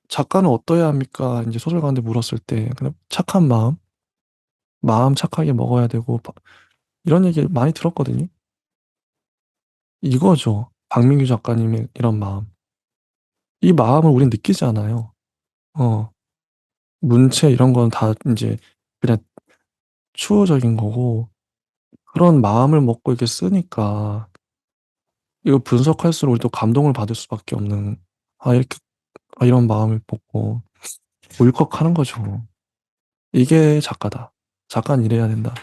작가는 어떠해야 합니까? 이제 소설가한테 물었을 때, 그냥 착한 마음 착하게 먹어야 되고, 이런 얘기 많이 들었거든요. 이거죠. 박민규 작가님의 이런 마음. 이 마음을 우린 느끼지 않아요. 어, 문체 이런 건 다 이제 그냥 추호적인 거고, 그런 마음을 먹고 이렇게 쓰니까, 이거 분석할수록 우리도 감동을 받을 수밖에 없는, 이렇게, 이런 마음을 먹고, 울컥하는 거죠. 이게 작가다. 작가는 이래야 된다.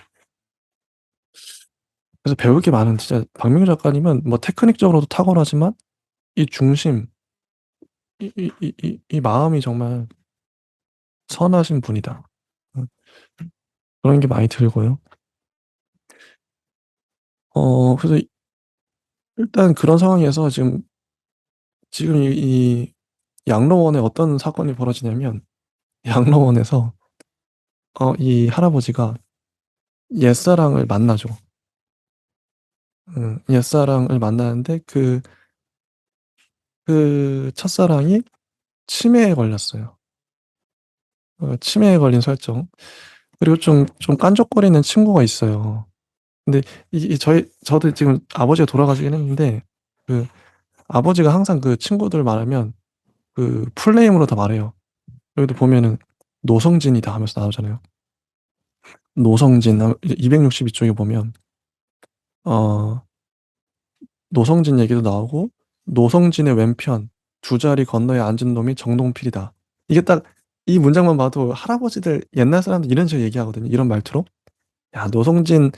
그래서 배울 게 많은, 진짜, 박명규 작가님은 뭐 테크닉적으로도 탁월하지만, 이 중심, 이 마음이 정말 선하신 분이다. 음, 그런 게 많이 들고요. 그래서 일단 그런 상황에서 지금 이 양로원에 어떤 사건이 벌어지냐면, 양로원에서, 이 할아버지가 옛사랑을 만나죠. 옛사랑을 만나는데 그 첫사랑이 치매에 걸렸어요. 치매에 걸린 설정. 그리고 좀 깐족거리는 친구가 있어요. 근데 저도 지금 아버지가 돌아가시긴 했는데, 그 아버지가 항상 그 친구들 말하면 그 풀네임으로 다 말해요. 여기도 보면은 노성진이다 하면서 나오잖아요. 노성진, 262쪽에 보면, 어, 노성진 얘기도 나오고, 노성진의 왼편, 두 자리 건너에 앉은 놈이 정동필이다. 이게 딱 이 문장만 봐도 할아버지들, 옛날 사람들 이런 식으로 얘기하거든요. 이런 말투로. 야, 노성진,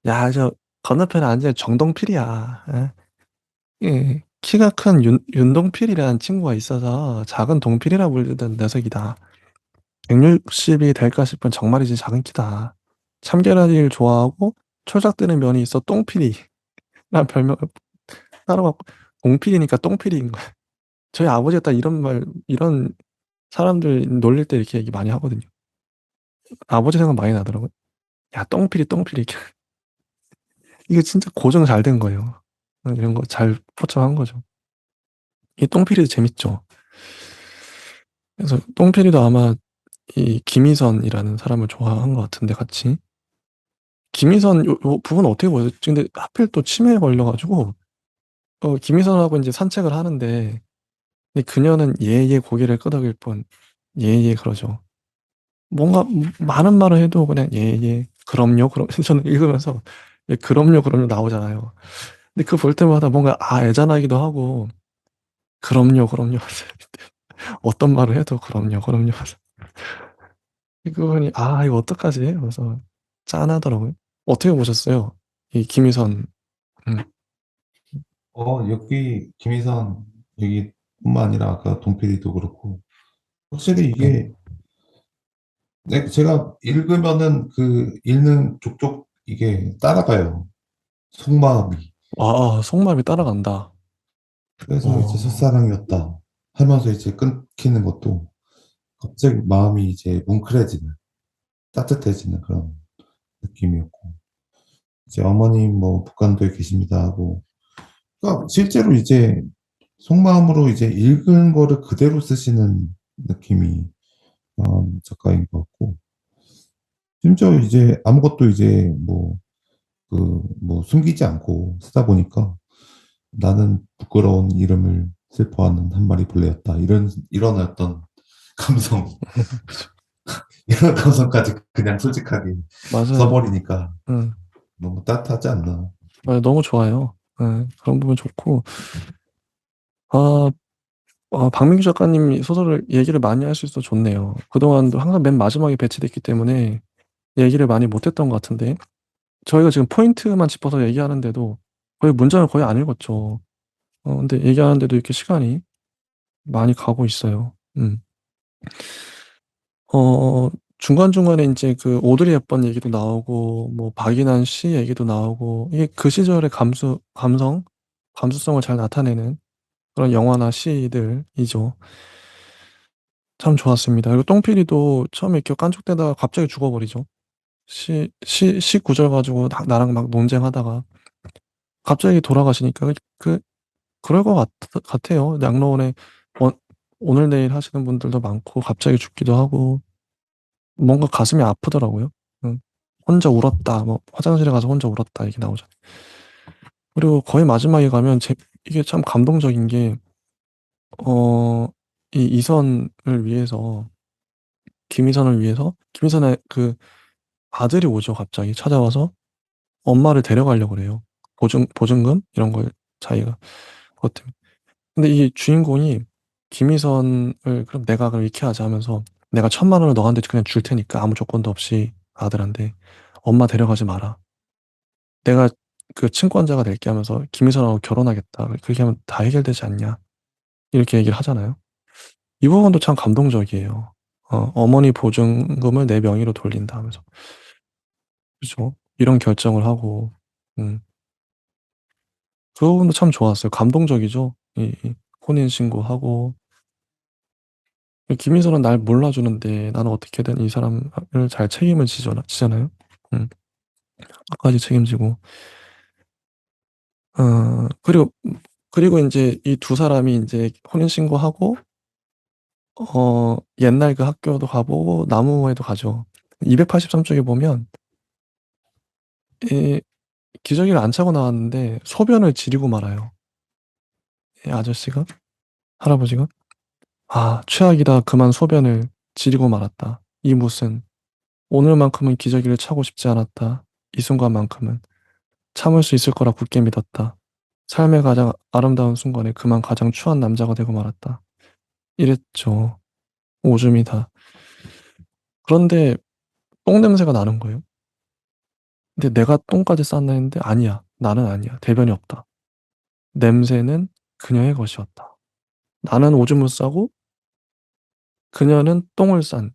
야, 저 건너편에 앉은 정동필이야. 예, 키가 큰 윤동필이라는 친구가 있어서 작은 동필이라 불리던 녀석이다. 160이 될까 싶은 정말이지 작은 키다. 참깨라지를 좋아하고 철삭드는 면이 있어 똥필이. 난 별명 따로 갖고 공필이니까 똥필이인 거야. 저희 아버지가 딱 이런 말, 이런 사람들 놀릴 때 이렇게 얘기 많이 하거든요. 아버지 생각 많이 나더라고요. 야, 똥필이, 똥필이. 이게 진짜 고정 잘 된 거예요. 이런 거 잘 포착한 거죠. 이 똥필이도 재밌죠. 그래서 똥필이도 아마 이 김희선이라는 사람을 좋아한 것 같은데 같이. 김희선 요 부분 어떻게 보세요? 근데 하필 또 치매에 걸려가지고 김희선하고 이제 산책을 하는데 근데 그녀는 예예 고개를 끄덕일 뿐 예예 그러죠. 뭔가 많은 말을 해도 그냥 예예 그럼요 그럼 저는 읽으면서 예, 그럼요 그럼요 나오잖아요. 근데 그 볼 때마다 뭔가 애잔하기도 하고 그럼요 그럼요 어떤 말을 해도 그럼요 그럼요 그분이 이거 어떡하지? 그래서 짠하더라고요. 어떻게 보셨어요? 이 김희선 음, 여기 김희선 여기뿐만 아니라 아까 동필이도 그렇고 확실히 네. 이게 제가 읽으면은 그 읽는 족족 이게 따라가요. 속마음이. 속마음이 따라간다. 그래서 이제 어, 첫사랑이었다 하면서 이제 끊기는 것도 갑자기 마음이 이제 뭉클해지는 따뜻해지는 그런 느낌이었고 이제 어머님 뭐 북한도에 계십니다 하고 그러니까 실제로 이제 속마음으로 이제 읽은 거를 그대로 쓰시는 느낌이 작가인 것 같고 심지어 이제 아무것도 이제 뭐 뭐 숨기지 않고 쓰다 보니까 나는 부끄러운 이름을 슬퍼하는 한 마리 벌레였다. 이런 어떤 감성, 그죠. 이런 감성까지 그냥 솔직하게 맞아요. 써버리니까 응, 너무 따뜻하지 않나. 맞아요. 너무 좋아요. 그런 부분 좋고, 아, 박민규 작가님이 소설을 얘기를 많이 할 수 있어서 좋네요. 그동안도 항상 맨 마지막에 배치됐기 때문에 얘기를 많이 못했던 것 같은데, 저희가 지금 포인트만 짚어서 얘기하는데도 거의 문장을 거의 안 읽었죠. 근데 얘기하는데도 이렇게 시간이 많이 가고 있어요. 중간중간에 이제 그 오드리 헵번 얘기도 나오고, 뭐, 박인환 씨 얘기도 나오고, 이게 그 시절의 감수성을 잘 나타내는 그런 영화나 시들이죠. 참 좋았습니다. 그리고 똥피리도 처음에 이렇게 깐족대다가 갑자기 죽어버리죠. 시 구절 가지고 나랑 막 논쟁하다가 갑자기 돌아가시니까 그럴 것 같아요. 양로원에 오늘 내일 하시는 분들도 많고 갑자기 죽기도 하고 뭔가 가슴이 아프더라고요. 응. 혼자 울었다. 뭐 화장실에 가서 혼자 울었다 이게 나오죠. 그리고 거의 마지막에 가면 이게 참 감동적인 게 어, 이 이선을 위해서 김희선을 위해서 김희선의 그 아들이 오죠. 갑자기 찾아와서 엄마를 데려가려고 그래요. 보증금 이런 걸 자기가 그것 때문에. 근데 이 주인공이 김희선을 그럼 내가 그럼 이렇게 하자 하면서 내가 1,000만 원을 너한테 그냥 줄 테니까 아무 조건도 없이 아들한테 엄마 데려가지 마라. 내가 그 친권자가 될게 하면서 김희선하고 결혼하겠다. 그렇게 하면 다 해결되지 않냐. 이렇게 얘기를 하잖아요. 이 부분도 참 감동적이에요. 어머니 보증금을 내 명의로 돌린다 하면서. 그죠? 이런 결정을 하고, 음. 그 부분도 참 좋았어요. 감동적이죠? 이 혼인신고하고, 김희선은 날 몰라주는데 나는 어떻게든 이 사람을 잘 책임을 지잖아요. 음, 끝까지 책임지고. 그리고 이제 이 두 사람이 이제 혼인신고하고, 옛날 그 학교도 가보고, 나무에도 가죠. 283쪽에 보면, 이 기저귀를 안 차고 나왔는데, 소변을 지리고 말아요. 이 아저씨가, 할아버지가. 최악이다. 그만 소변을 지리고 말았다. 이 무슨, 오늘만큼은 기저귀를 차고 싶지 않았다. 이 순간만큼은. 참을 수 있을 거라 굳게 믿었다. 삶의 가장 아름다운 순간에 그만 가장 추한 남자가 되고 말았다. 이랬죠. 오줌이다. 그런데 똥 냄새가 나는 거예요. 근데 내가 똥까지 쌌나 했는데 아니야. 나는 아니야. 대변이 없다. 냄새는 그녀의 것이었다. 나는 오줌을 싸고 그녀는 똥을 싼.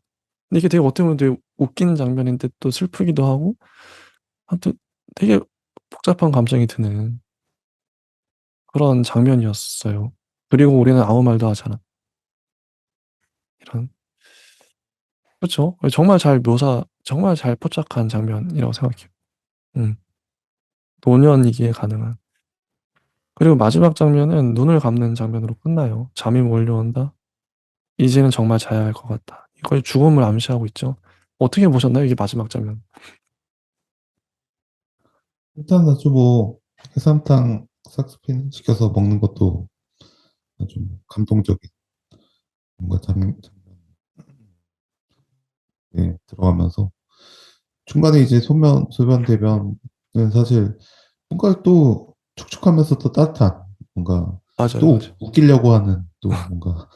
근데 이게 되게 어떻게 보면 되게 웃긴 장면인데 또 슬프기도 하고 하여튼 되게 복잡한 감정이 드는 그런 장면이었어요. 그리고 우리는 아무 말도 하지 않았. 이런 그쵸. 정말 잘 포착한 장면이라고 생각해요. 음. 노년이기에 가능한. 그리고 마지막 장면은 눈을 감는 장면으로 끝나요. 잠이 몰려온다. 이제는 정말 자야 할 것 같다. 이거의 죽음을 암시하고 있죠. 어떻게 보셨나요? 이게 마지막 장면. 일단 아주 뭐 해삼탕 싹스핀 시켜서 먹는 것도 아주 감동적인 뭔가 장면에 들어가면서 중간에 이제 소변 대변은 사실 뭔가 또 축축하면서 또 따뜻한 뭔가 맞아요, 맞아요. 또 웃기려고 하는 또 뭔가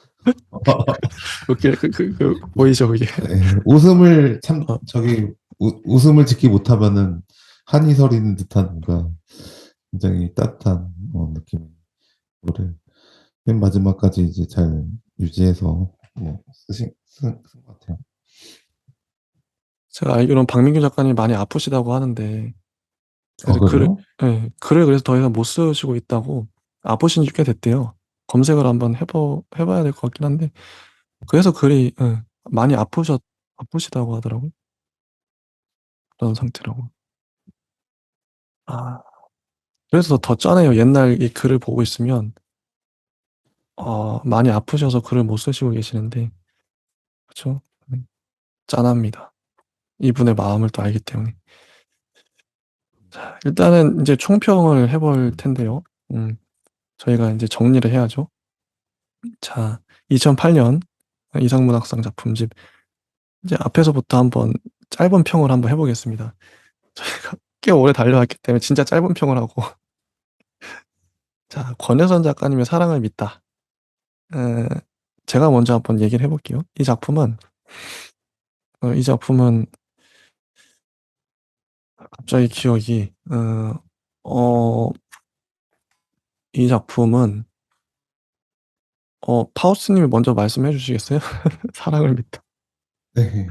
보이죠, 그게. 예, 웃음을 참 어, 저기 웃음을 짓기 못하면은 한이 서리는 듯한 뭔가 굉장히 따뜻한 느낌의 거를 맨 마지막까지 이제 잘 유지해서 뭐 쓴 것 같아요. 제가 알기로는 박민규 작가님이 많이 아프시다고 하는데, 아 그래서 그래요? 글을 그래서 더 이상 못 쓰시고 있다고, 아프신 지 꽤 됐대요. 검색을 한번 해봐야 될 것 같긴 한데, 그래서 많이 아프시다고 하더라고요. 그런 상태라고. 아, 그래서 더 짠해요. 옛날 이 글을 보고 있으면, 많이 아프셔서 글을 못 쓰시고 계시는데, 그쵸? 짠합니다. 이분의 마음을 또 알기 때문에. 자, 일단은 이제 총평을 해볼 텐데요. 저희가 이제 정리를 해야죠. 자, 2008년 이상문학상 작품집. 이제 앞에서부터 한번 짧은 평을 한번 해보겠습니다. 저희가 꽤 오래 달려왔기 때문에 진짜 짧은 평을 하고. 자, 권혜선 작가님의 사랑을 믿다. 에, 제가 먼저 한번 얘기를 해볼게요. 이 작품은 갑자기 기억이, 어, 이 작품은, 파우스님이 먼저 말씀해 주시겠어요? 사랑을 믿다. 네.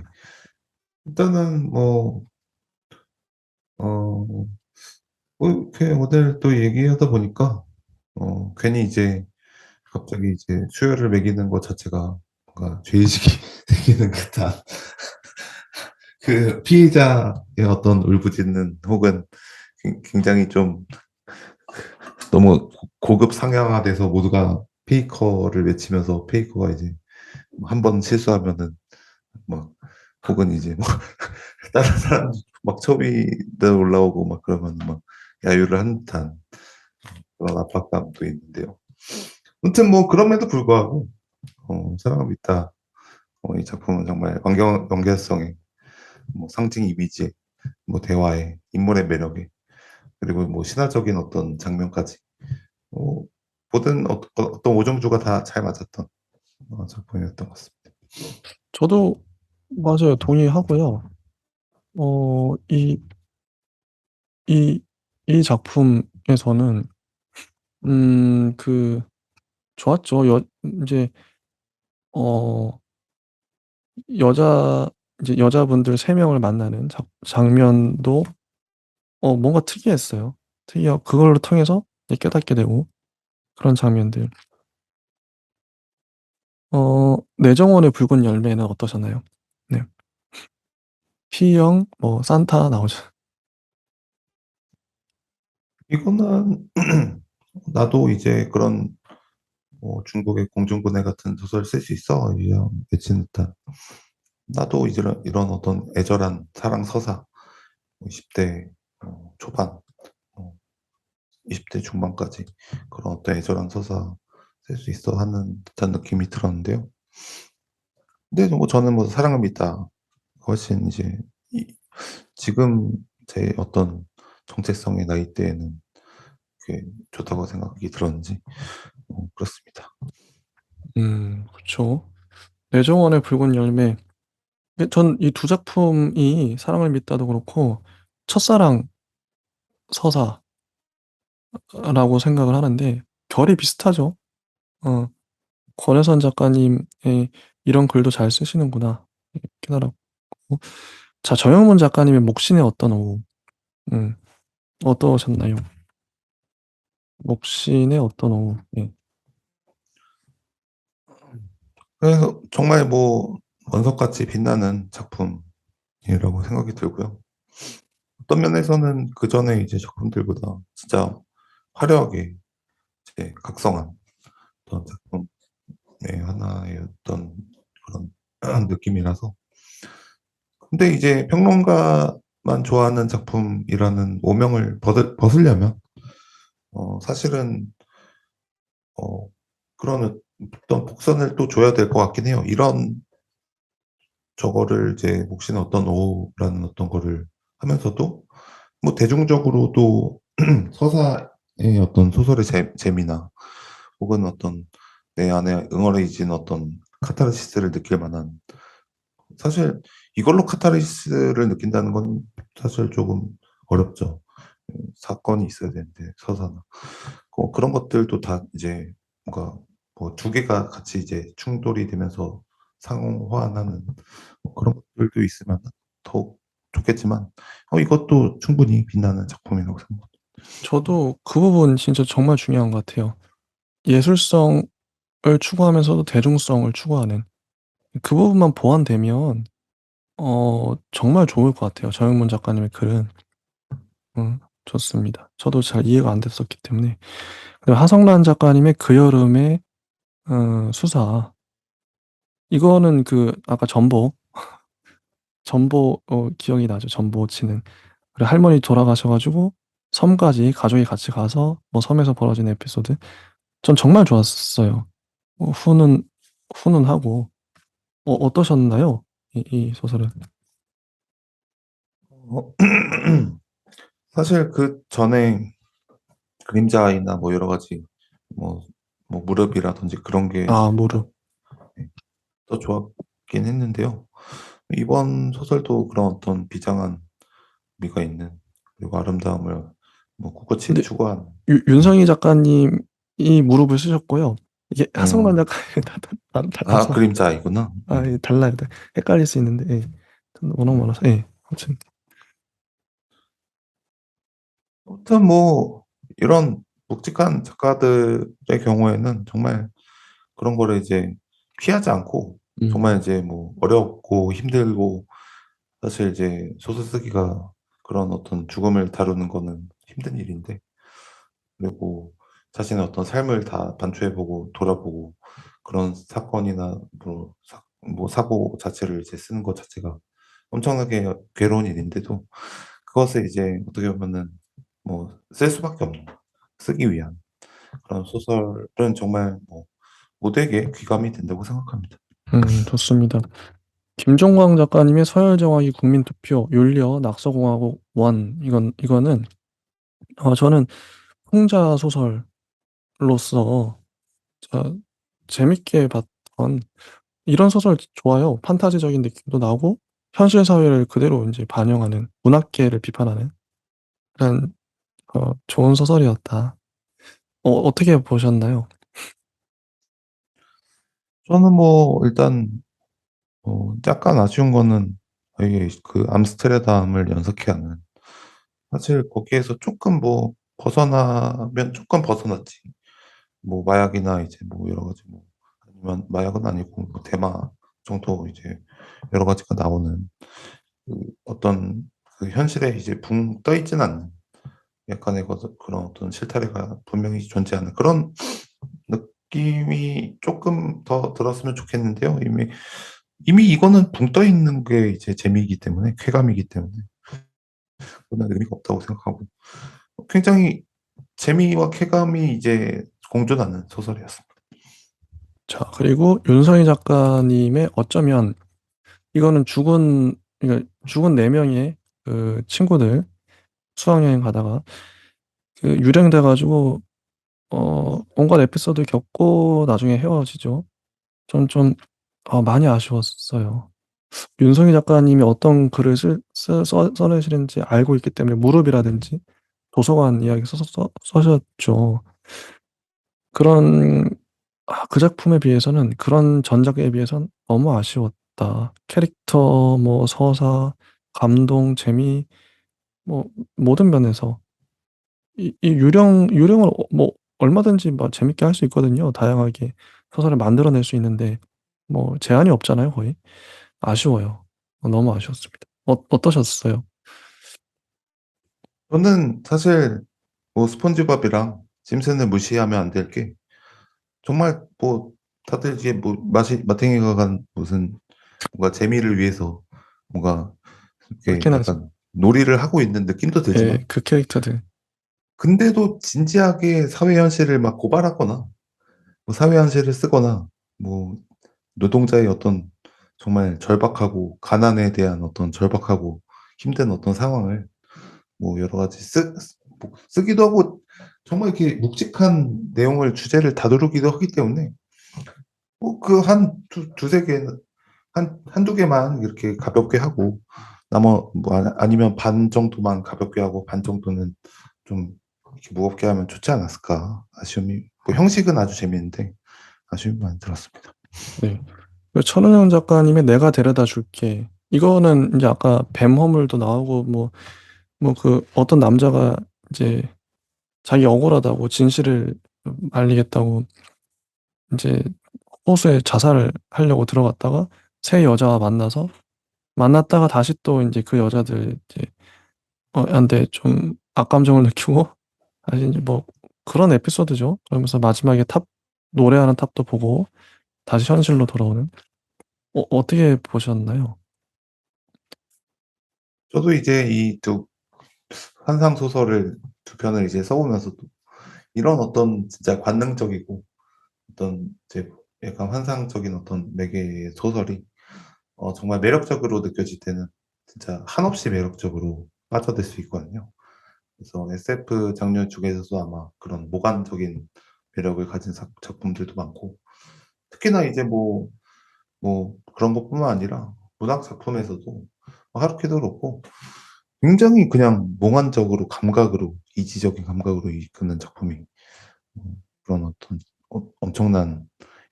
일단은 어, 이렇게 오늘 또 얘기하다 보니까 괜히 이제 갑자기 이제 수요를 매기는 것 자체가 뭔가 죄의식이 생기는 듯한 그 피해자의 어떤 울부짖는 혹은 굉장히 좀 너무 고급 상향화돼서 모두가 페이커를 외치면서 페이커가 이제 한 번 실수하면은 막 혹은 이제 뭐 다른 사람 막 초비도 올라오고 막 그러면 막 야유를 한 듯한 그런 압박감도 있는데요. 아무튼 뭐 그럼에도 불구하고 사랑을 믿다 이 작품은 정말 완결성의 뭐 상징 이미지, 뭐 대화에 인물의 매력에 그리고 뭐 신화적인 어떤 장면까지 뭐 모든 어떤 오정주가 다 잘 맞았던 작품이었던 것 같습니다. 저도 맞아요. 동의하고요. 어, 이, 이, 이 작품에서는, 그, 좋았죠. 이제, 어, 여자, 이제 여자분들 세 명을 만나는 장면도, 뭔가 특이했어요. 그걸로 통해서 이제 깨닫게 되고, 그런 장면들. 뇌정원의 붉은 열매는 어떠셨나요? 네. P형, 산타 나오죠. 이거는 나도 이제 그런 중국의 공중분해 같은 소설 쓸 수 있어 이런 외친 듯한 나도 이런 어떤 애절한 사랑 서사 20대 초반 어, 20대 중반까지 그런 어떤 애절한 서사 쓸 수 있어 하는 듯한 느낌이 들었는데요. 근데 뭐 저는 뭐 사랑을 믿다 훨씬 이제 지금 제 어떤 정체성의 나이대에는 그게 좋다고 생각이 들었는지 그렇습니다. 그쵸. 뇌정원의 붉은 열매. 전 이 두 작품이 사랑을 믿다도 그렇고 첫사랑 서사라고 생각을 하는데 결이 비슷하죠. 어 권혜선 작가님의 이런 글도 잘 쓰시는구나 깨달았고, 자 정영문 작가님의 목신의 어떤 오후 어떠셨나요? 목신의 어떤 오후. 예. 그래서 정말 뭐 원석같이 빛나는 작품이라고 생각이 들고요. 어떤 면에서는 그 전에 이제 작품들보다 진짜 화려하게 이제 각성한 어떤 작품의 하나의 어떤 그런 느낌이라서. 근데 이제 평론가만 좋아하는 작품이라는 오명을 벗으려면 사실은 그런 어떤 복선을 또 줘야 될 것 같긴 해요. 이런 저거를 이제 몫인 어떤 오후라는 어떤 거를 하면서도 뭐 대중적으로도 서사의 어떤 소설의 재미나 혹은 어떤 내 안에 응어리진 어떤 카타르시스를 느낄 만한, 사실 이걸로 카타르시스를 느낀다는 건 사실 조금 어렵죠. 사건이 있어야 되는데 서사나 그런 것들도 다 이제 뭔가 뭐 두 개가 같이 이제 충돌이 되면서 상호환하는 뭐 그런 것들도 있으면 더욱 좋겠지만 이것도 충분히 빛나는 작품이라고 생각합니다. 저도 그 부분 진짜 정말 중요한 것 같아요. 예술성을 추구하면서도 대중성을 추구하는 그 부분만 보완되면 정말 좋을 것 같아요. 정영문 작가님의 글은. 좋습니다. 저도 잘 이해가 안 됐었기 때문에. 그리고 하성란 작가님의 그 여름의 수사. 이거는 그 아까 전보 기억이 나죠. 전보 치는. 그리고 할머니 돌아가셔 가지고 섬까지 가족이 같이 가서 뭐 섬에서 벌어진 에피소드. 전 정말 좋았어요. 훈훈하고. 어떠셨나요? 이 소설은? 어, 사실 그 전에 그림자 아이나 뭐 여러 가지 뭐, 뭐 무렵이라든지 그런 게 아, 무르. 더 좋았긴 했는데요. 이번 소설도 그런 어떤 비장한 미가 있는, 그리고 아름다움을 뭐 굳건히 근데 추구하는. 윤성희 작가님이 무릎을 쓰셨고요. 이게 하성란 음, 작가님 아, 달라서 그림자 아이구나. 예, 달라요. 헷갈릴 수 있는데 예. 워낙 음. 많아서 예. 아무튼 아무튼 뭐 이런 묵직한 작가들의 경우에는 정말 그런 거를 이제 피하지 않고, 정말 음. 이제 뭐 어렵고 힘들고, 사실 이제 소설 쓰기가 그런 어떤 죽음을 다루는 거는 힘든 일인데, 그리고 자신의 어떤 삶을 다 반추해보고 돌아보고 그런 사건이나 뭐 사고 자체를 이제 쓰는 것 자체가 엄청나게 괴로운 일인데도, 그것을 이제 어떻게 보면은 뭐 쓸 수밖에 없는, 쓰기 위한 그런 소설은 정말 뭐 모두에게 귀감이 된다고 생각합니다. 좋습니다. 김종광 작가님의 서열정화기 국민투표 윤리어 낙서공화국 원 이거는 저는 풍자 소설로서 저 재밌게 봤던 이런 소설 좋아요. 판타지적인 느낌도 나고 현실 사회를 그대로 이제 반영하는 문학계를 비판하는 그런 좋은 소설이었다. 어떻게 보셨나요? 저는 뭐 일단 약간 아쉬운 거는 이게 그 암스테르담을 연상케 하는, 사실 거기에서 조금 뭐 벗어나면 조금 벗어났지. 뭐 마약이나 이제 뭐 여러 가지 뭐, 아니면 마약은 아니고 뭐 대마 정도 이제 여러 가지가 나오는 그 어떤 그 현실에 이제 붕 떠 있진 않는 약간의 그런 어떤 실타래가 분명히 존재하는 그런 느낌이 조금 더 들었으면 좋겠는데요. 이미 이거는 붕 떠 있는 게 이제 재미이기 때문에, 쾌감이기 때문에 그런 의미가 없다고 생각하고, 굉장히 재미와 쾌감이 이제 공존하는 소설이었습니다. 자, 그리고 윤성희 작가님의 어쩌면 이거는 죽은 네 명의 그 친구들 수학여행 가다가 그 유령돼 가지고 온갖 에피소드 겪고 나중에 헤어지죠. 전 좀 많이 아쉬웠어요. 윤성희 작가님이 어떤 글을 써내시는지 알고 있기 때문에 무릎이라든지 도서관 이야기 써셨죠. 그런 그 작품에 비해서는 그런 전작에 비해서는 너무 아쉬웠다. 캐릭터, 뭐 서사, 감동, 재미, 뭐 모든 면에서 이 유령을 뭐 얼마든지 뭐 재밌게 할 수 있거든요. 다양하게 소설을 만들어낼 수 있는데 뭐 제한이 없잖아요, 거의. 아쉬워요. 너무 아쉬웠습니다. 어떠셨어요? 저는 사실 뭐 스폰지밥이랑 심슨을 무시하면 안 될 게 정말 뭐 다들 이게 뭐 마탱이가 간 무슨 뭔가 재미를 위해서 뭔가 이렇게 그렇긴 하지. 약간 놀이를 하고 있는 느낌도 예, 들지만 그 캐릭터들. 근데도 진지하게 사회 현실을 막 고발하거나 뭐 사회 현실을 쓰거나 뭐 노동자의 어떤 정말 절박하고 가난에 대한 어떤 절박하고 힘든 어떤 상황을 뭐 여러 가지 뭐 쓰기도 하고 정말 이렇게 묵직한 내용을 주제를 다루기도 하기 때문에 뭐 그 한 두세 개, 한두 개만 이렇게 가볍게 하고 나머 뭐 아니면 반 정도만 가볍게 하고 반 정도는 좀 이렇게 무겁게 하면 좋지 않았을까 아쉬움이 뭐 형식은 아주 재미있는데 아쉬움이 많이 들었습니다. 네. 그 천은영 작가님의 내가 데려다 줄게. 이거는 이제 아까 뱀 허물도 나오고 뭐 그 어떤 남자가 이제 자기 억울하다고 진실을 알리겠다고 이제 호수에 자살을 하려고 들어갔다가 새 여자와 만났다가 다시 또 이제 그 여자들 이제 한테 좀 악감정을 느끼고 다시 이제 뭐 그런 에피소드죠. 그러면서 마지막에 노래하는 탑도 보고 다시 현실로 돌아오는. 어떻게 보셨나요? 저도 이제 이 두 환상 소설을 두 편을 이제 써오면서도 이런 어떤 진짜 관능적이고 어떤 이제 약간 환상적인 어떤 매개의 소설이 정말 매력적으로 느껴질 때는 진짜 한없이 매력적으로 빠져들 수 있거든요. 그래서 SF 장르 중에서도 아마 그런 모관적인 매력을 가진 작품들도 많고 특히나 이제 뭐 그런 것뿐만 아니라 문학 작품에서도 뭐 하루키도 그렇고 굉장히 그냥 몽환적으로 감각으로 이지적인 감각으로 이끄는 작품이 그런 어떤 엄청난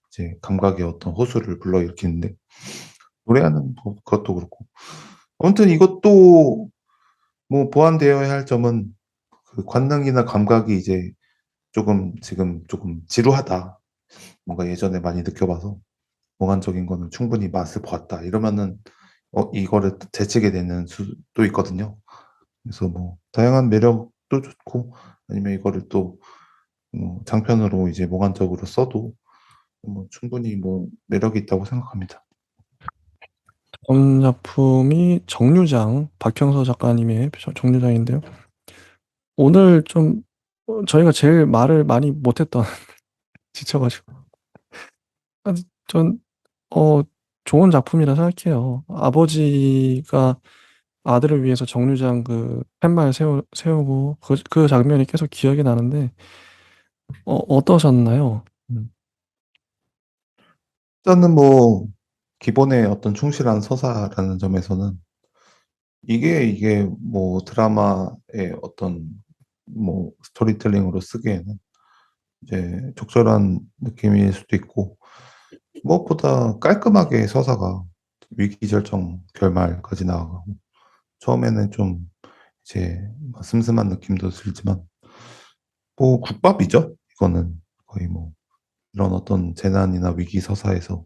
이제 감각의 어떤 호수를 불러일으키는데 노래하는 그것도 그렇고 아무튼 이것도 뭐 보완되어야 할 점은 그 관능이나 감각이 이제 지금 조금 지루하다. 뭔가 예전에 많이 느껴봐서 몽환적인 거는 충분히 맛을 보았다. 이러면은 이거를 되치게 되는 수도 있거든요. 그래서 뭐 다양한 매력도 좋고 아니면 이거를 또 장편으로 이제 몽환적으로 써도 뭐 충분히 뭐 매력이 있다고 생각합니다. 다음 작품이 정류장, 박형서 작가님의 정류장인데요. 오늘 좀 저희가 제일 말을 많이 못했던 지쳐가지고 전 좋은 작품이라 생각해요. 아버지가 아들을 위해서 정류장 그 팻말 세우고 그 장면이 계속 기억이 나는데 어떠셨나요? 일단은 뭐 기본의 어떤 충실한 서사라는 점에서는 이게 뭐 드라마의 어떤 뭐 스토리텔링으로 쓰기에는 이제 적절한 느낌일 수도 있고 무엇보다 깔끔하게 서사가 위기절정 결말까지 나아가고 처음에는 좀 이제 뭐 슴슴한 느낌도 들지만 뭐 국밥이죠. 이거는 거의 뭐 이런 어떤 재난이나 위기 서사에서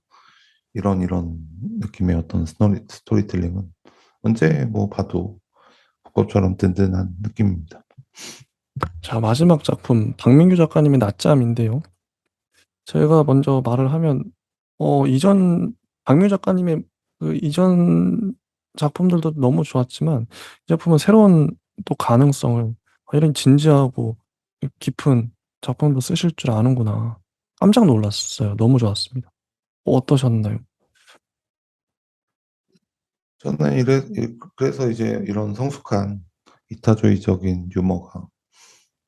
이런 느낌의 어떤 스토리텔링은 언제 뭐 봐도 국밥처럼 든든한 느낌입니다. 자, 마지막 작품 박민규 작가님의 낮잠인데요. 제가 먼저 말을 하면 이전 박민규 작가님의 그 이전 작품들도 너무 좋았지만 이 작품은 새로운 또 가능성을 이런 진지하고 깊은 작품도 쓰실 줄 아는구나. 깜짝 놀랐어요. 너무 좋았습니다. 어떠셨나요? 저는 그래서 이제 이런 성숙한 이타주의적인 유머가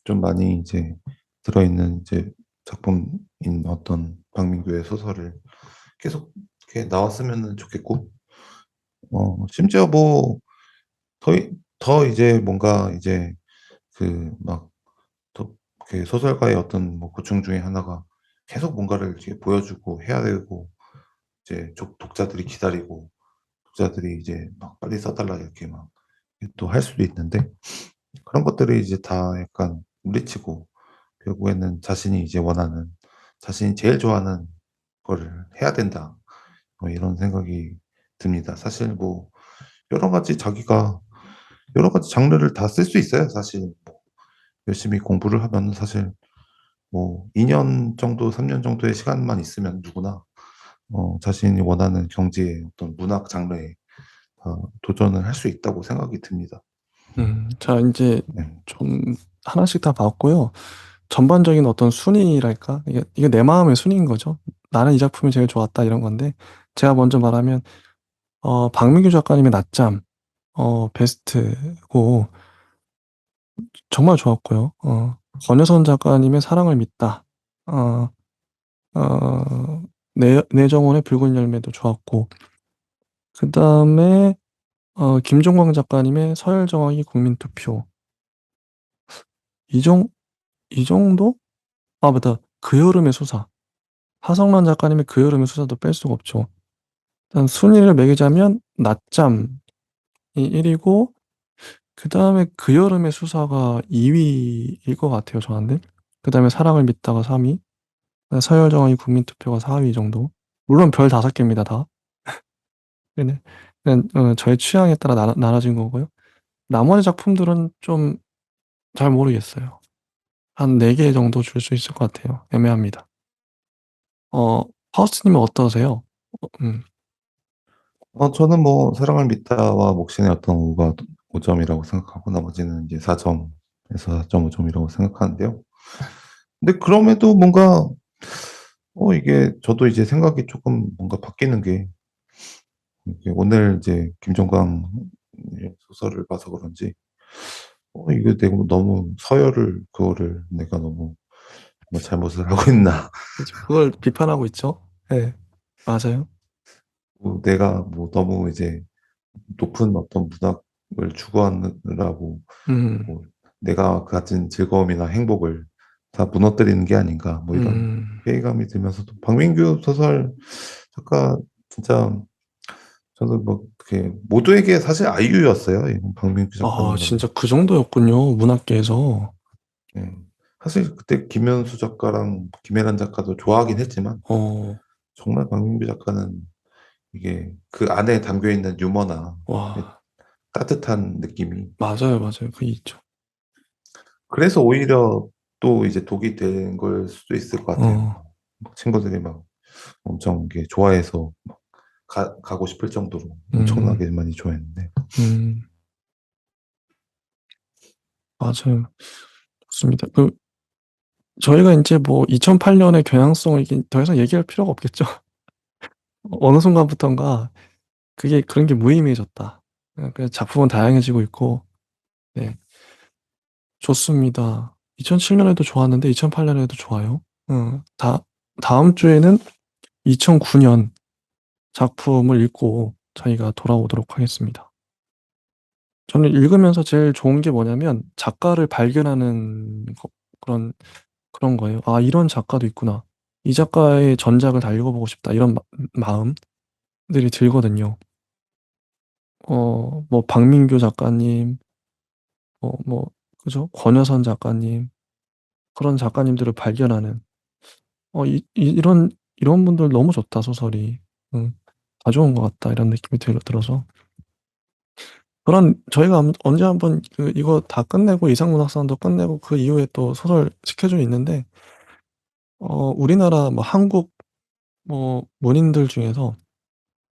좀 많이 이제 들어있는 이제 작품인 어떤 박민규의 소설을 계속 이렇게 나왔으면 좋겠고 심지어 뭐 더, 더 이제 뭔가 이제 그 막 더 그 소설가의 어떤 뭐 고충 중에 하나가 계속 뭔가를 이렇게 보여주고 해야 되고 이제 독자들이 기다리고 독자들이 이제 막 빨리 써달라 이렇게 막 또 할 수도 있는데 그런 것들이 이제 다 약간 물리치고 결국에는 자신이 이제 원하는 자신이 제일 좋아하는 거를 해야 된다. 뭐 이런 생각이 듭니다. 사실 뭐 여러 가지 자기가 여러 가지 장르를 다 쓸 수 있어요. 사실 뭐 열심히 공부를 하면 사실 뭐 2년 정도, 3년 정도의 시간만 있으면 누구나 자신이 원하는 경지의 어떤 문학 장르에 도전을 할 수 있다고 생각이 듭니다. 자, 이제 네. 좀 하나씩 다 봤고요. 전반적인 어떤 순위랄까? 이게 내 마음의 순위인 거죠. 나는 이 작품이 제일 좋았다 이런 건데, 제가 먼저 말하면, 박민규 작가님의 낮잠, 베스트고, 정말 좋았고요. 권여선 작가님의 사랑을 믿다, 어, 내정원의 붉은 열매도 좋았고, 그 다음에, 김종광 작가님의 서열정확이 국민투표, 이 정, 이 정도? 아, 맞다. 그 여름의 수사. 하성란 작가님의 그 여름의 수사도 뺄 수가 없죠. 일단 순위를 매기자면 낮잠이 1위고 그 다음에 그 여름의 수사가 2위일 것 같아요, 저한테. 그 다음에 사랑을 믿다가 3위, 서열정의 국민투표가 4위 정도. 물론 별 5개입니다, 다. 네네. 그냥 저의 취향에 따라 나눠진 거고요. 나머지 작품들은 좀 잘 모르겠어요. 한 4개 정도 줄 수 있을 것 같아요. 애매합니다. 어, 파우스트님은 어떠세요? 음. 저는 뭐 사랑을 믿다와 목신의 어떤 오가 5점이라고 생각하고 나머지는 이제 4점에서 4.5점이라고 생각하는데요. 근데 그럼에도 뭔가 이게 저도 이제 생각이 조금 뭔가 바뀌는 게 이게 오늘 이제 김종광 소설을 봐서 그런지 이게 내가 너무 서열을 그거를 내가 너무 뭐 잘못을 하고 있나 그죠. 그걸 비판하고 있죠. 네, 맞아요. 뭐 내가 뭐 너무 이제 높은 어떤 문학을 추구하느라고 음, 뭐 내가 가진 즐거움이나 행복을 다 무너뜨리는 게 아닌가 뭐 이런 음. 회의감이 들면서도 박민규 소설 작가 진짜 저는 뭐 그게 모두에게 사실 아이유였어요. 이 박민규 아, 작가님은. 진짜 그 정도였군요. 문학계에서. 예. 사실 그때 김현수 작가랑 김혜란 작가도 좋아하긴 했지만 어, 정말 박민규 작가는 이게 그 안에 담겨 있는 유머나 와, 따뜻한 느낌이 맞아요, 맞아요. 그게 있죠. 그래서 오히려 또 이제 독이 된 걸 수도 있을 것 같아요. 어, 막 친구들이 막 엄청 이게 좋아해서 막 가고 싶을 정도로 음, 엄청나게 많이 좋아했는데. 음, 맞아요. 좋습니다. 저희가 이제 뭐 2008년의 겨냥성을 이게 더 이상 얘기할 필요가 없겠죠. 어느 순간부턴가 그런 게 무의미해졌다. 그냥 작품은 다양해지고 있고, 네, 좋습니다. 2007년에도 좋았는데 2008년에도 좋아요. 다음 주에는 2009년 작품을 읽고 저희가 돌아오도록 하겠습니다. 저는 읽으면서 제일 좋은 게 뭐냐면 작가를 발견하는 그런 거예요. 아, 이런 작가도 있구나. 이 작가의 전작을 다 읽어보고 싶다. 이런 마음들이 들거든요. 뭐 박민규 작가님, 뭐 그죠? 권여선 작가님 그런 작가님들을 발견하는 이런 분들 너무 좋다 소설이. 응, 다 좋은 것 같다 이런 느낌이 들어서 그런 저희가 언제 한번 이거 다 끝내고 이상문학상도 끝내고 그 이후에 또 소설 스케줄이 있는데 우리나라 뭐 한국 뭐 문인들 중에서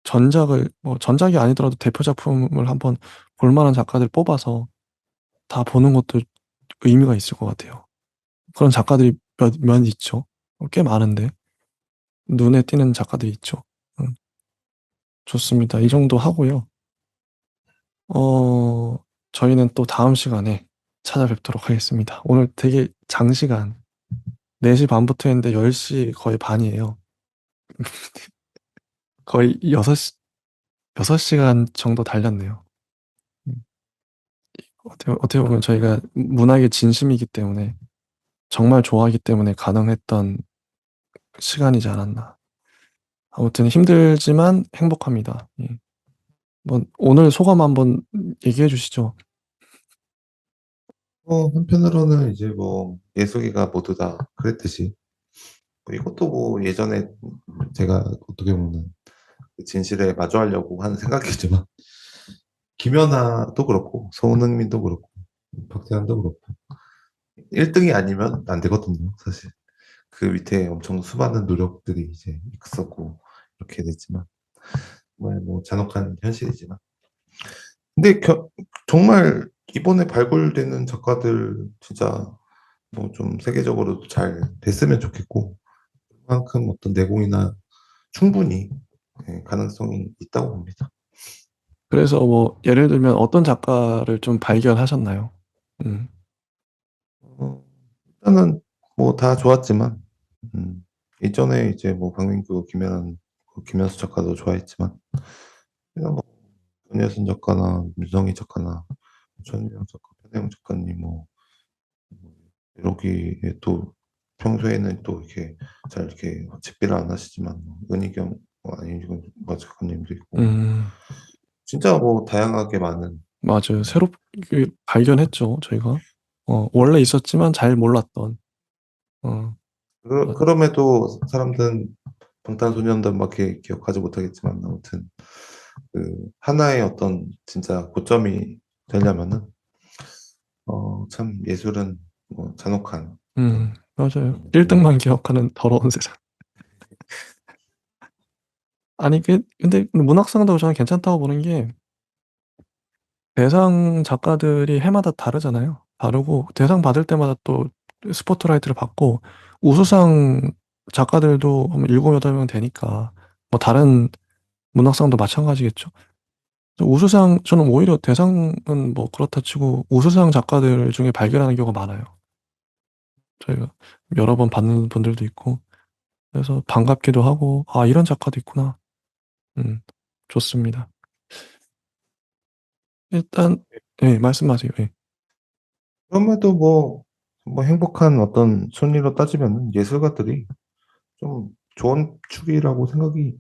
전작을 뭐 전작이 아니더라도 대표 작품을 한번 볼 만한 작가들 뽑아서 다 보는 것도 의미가 있을 것 같아요. 그런 작가들이 몇 있죠. 꽤 많은데 눈에 띄는 작가들이 있죠. 음, 좋습니다. 이 정도 하고요. 어, 저희는 또 다음 시간에 찾아뵙도록 하겠습니다. 오늘 되게 장시간 4시 반부터 했는데 10시 거의 반이에요. 거의 6시, 6시간 정도 달렸네요. 음. 어떻게 보면 저희가 문학의 진심이기 때문에, 정말 좋아하기 때문에 가능했던 시간이지 않았나. 아무튼 힘들지만 행복합니다. 예. 뭐 오늘 소감 한번 얘기해 주시죠. 한편으로는 이제 뭐 예술이가 모두 다 그랬듯이 뭐 이것도 뭐 예전에 제가 어떻게 보면 그 진실에 마주하려고 하는 생각이지만 김연아도 그렇고 손흥민도 그렇고 박태환도 그렇고 1등이 아니면 안 되거든요, 사실. 그 밑에 엄청 수많은 노력들이 이제 있었고 이렇게 됐지만 정말 뭐 잔혹한 현실이지만 근데 정말 이번에 발굴되는 작가들 진짜 뭐 좀 세계적으로도 잘 됐으면 좋겠고 그만큼 어떤 내공이나 충분히 가능성이 있다고 봅니다. 그래서 뭐 예를 들면 어떤 작가를 좀 발견하셨나요? 음. 어, 일단은 뭐 다 좋았지만 예전에 이제 뭐 강민구, 김현수 작가도 좋아했지만 그냥 뭐 전예순 작가나 윤성희 작가나 전유영 작가, 편혜영 작가님 뭐 이러기에 또 평소에는 또 이렇게 잘 이렇게 집비를 안 하시지만 뭐 은희경 아니면 작가님도 있고 음. 진짜 뭐 다양하게 많은 맞아요. 새롭게 발견했죠, 저희가. 원래 있었지만 잘 몰랐던. 어. 맞아. 그럼에도 사람들은 방탄소년단밖에 기억하지 못하겠지만 아무튼 그 하나의 어떤 진짜 고점이 되려면은 참 예술은 뭐 잔혹한 어떤 맞아요. 그런 1 뭐 등만 기억하는 더러운 세상. 아니 근데 문학상도 저는 괜찮다고 보는 게, 대상 작가들이 해마다 다르잖아요. 다르고 대상 받을 때마다 또 스포트라이트를 받고, 우수상 작가들도 한 7-8명 되니까 뭐 다른 문학상도 마찬가지겠죠. 우수상 저는 오히려 대상은 뭐 그렇다 치고 우수상 작가들 중에 발견하는 경우가 많아요. 저희가 여러 번 받는 분들도 있고, 그래서 반갑기도 하고 '아 이런 작가도 있구나.' 음 좋습니다. 일단 예 말씀하세요. 예. 그럼에도 뭐 행복한 어떤 순위로 따지면은 예술가들이 좀 좋은 축이라고 생각이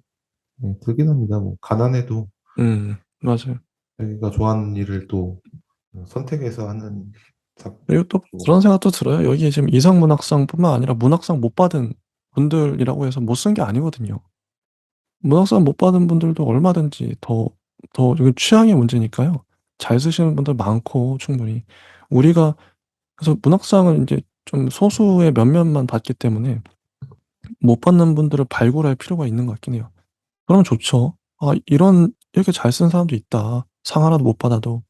들긴 합니다. 뭐 가난해도 맞아요. 자기가 좋아하는 일을 또 선택해서 하는 그리고 또 작고 그런 생각도 들어요. 여기에 지금 이상문학상뿐만 아니라 문학상 못 받은 분들이라고 해서 못 쓴 게 아니거든요. 문학상 못 받은 분들도 얼마든지 더 이건 취향의 문제니까요. 잘 쓰시는 분들 많고 충분히. 우리가 그래서 문학상은 인제 좀 소수의 몇몇만 받기 때문에 못 받는 분들을 발굴할 필요가 있는 것 같긴 해요. 그러면 좋죠. '아 이렇게 잘 쓴 사람도 있다. 상 하나도 못 받아도.'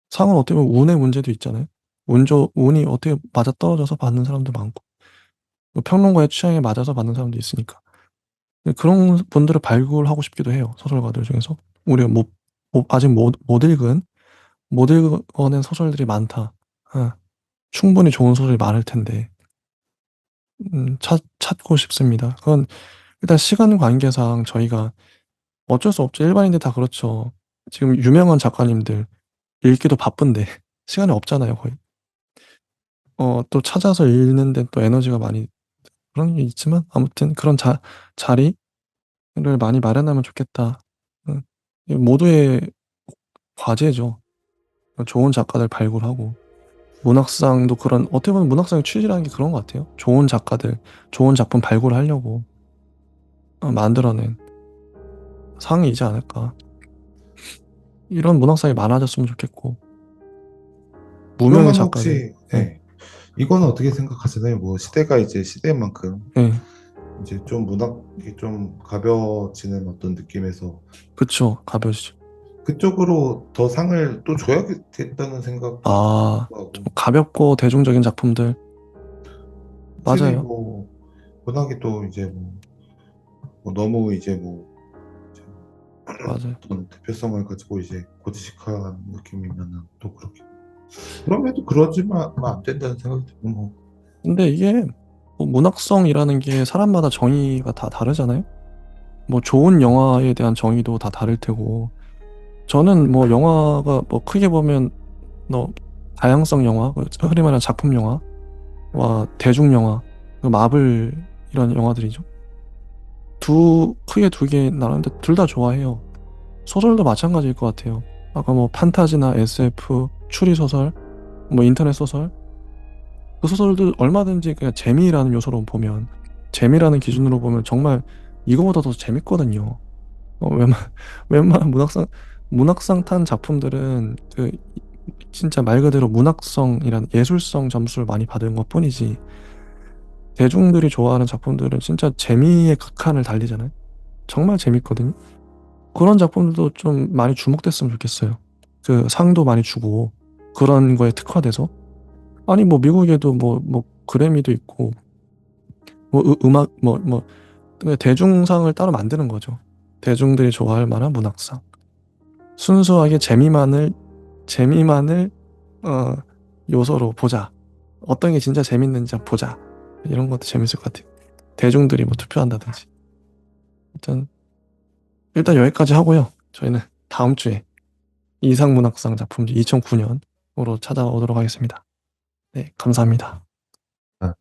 상은 어떻게 보면 운의 문제도 있잖아요. 운이 어떻게 맞아떨어져서 받는 사람도 많고, 뭐 평론가의 취향에 맞아서 받는 사람도 있으니까. 근데 그런 분들을 발굴하고 싶기도 해요, 소설가들 중에서. 우리가 아직 못 읽어낸 소설들이 많다. 충분히 좋은 소설이 많을 텐데 찾고 싶습니다. 그건 일단 시간 관계상 저희가 어쩔 수 없죠. 일반인들 다 그렇죠. 지금 유명한 작가님들 읽기도 바쁜데 시간이 없잖아요, 거의. 또 찾아서 읽는 데 또 에너지가 많이, 그런 게 있지만 아무튼 그런 자리를 많이 마련하면 좋겠다. 이 모두의 과제죠. 좋은 작가들 발굴하고, 문학상도 그런, 어떻게 보면 문학상의 취지라는 게 그런 것 같아요. 좋은 작가들, 좋은 작품 발굴하려고 만들어낸 상이지 않을까. 이런 문학상이 많아졌으면 좋겠고, 무명의 그러면 작가들. 혹시 예. 이거는 어떻게 생각하시나요? 뭐 시대가 이제 시대인 만큼 예. 이제 좀 문학이 좀 가벼워지는 어떤 느낌에서 그쵸. 가벼워지죠. 그쪽으로 더 상을 또 줘야겠다는 생각도 좀 하고 가볍고 대중적인 작품들. 확실히 맞아요. 뭐 문학이 또 이제 뭐 너무 이제 뭐 맞아요. 어떤 대표성을 가지고 이제 고지식한 느낌이면은 또 그렇게 그럼에도 그러지만 안 된다는 생각이 들고 뭐 근데 이게 뭐 문학성이라는 게 사람마다 정의가 다 다르잖아요. 뭐 좋은 영화에 대한 정의도 다 다를 테고, 저는 뭐 영화가 뭐 크게 보면 뭐 다양성 영화, 흔히 말하는 작품 영화와 대중 영화, 그 마블 이런 영화들이죠. 크게 두 개 나누는데 둘 다 좋아해요. 소설도 마찬가지일 것 같아요. 아까 뭐 판타지나 SF, 추리 소설, 뭐 인터넷 소설, 그 소설도 얼마든지 그냥 재미라는 요소로 보면, 재미라는 기준으로 보면 정말 이거보다 더 재밌거든요. 웬만 웬만한 문학상 탄 작품들은 그 진짜 말 그대로 문학성이란 예술성 점수를 많이 받은 것뿐이지, 대중들이 좋아하는 작품들은 진짜 재미의 극한을 달리잖아요. 정말 재밌거든요. 그런 작품들도 좀 많이 주목됐으면 좋겠어요. 그 상도 많이 주고 그런 거에 특화돼서, 아니 뭐 미국에도 뭐 그래미도 있고 뭐 음악 뭐 대중상을 따로 만드는 거죠. 대중들이 좋아할 만한 문학상. 순수하게 재미만을 어 요소로 보자. 어떤 게 진짜 재밌는지 보자. 이런 것도 재밌을 것 같아요. 대중들이 뭐 투표한다든지. 일단 여기까지 하고요. 저희는 다음 주에 이상문학상 작품지 2009년으로 찾아오도록 하겠습니다. 네, 감사합니다. 아,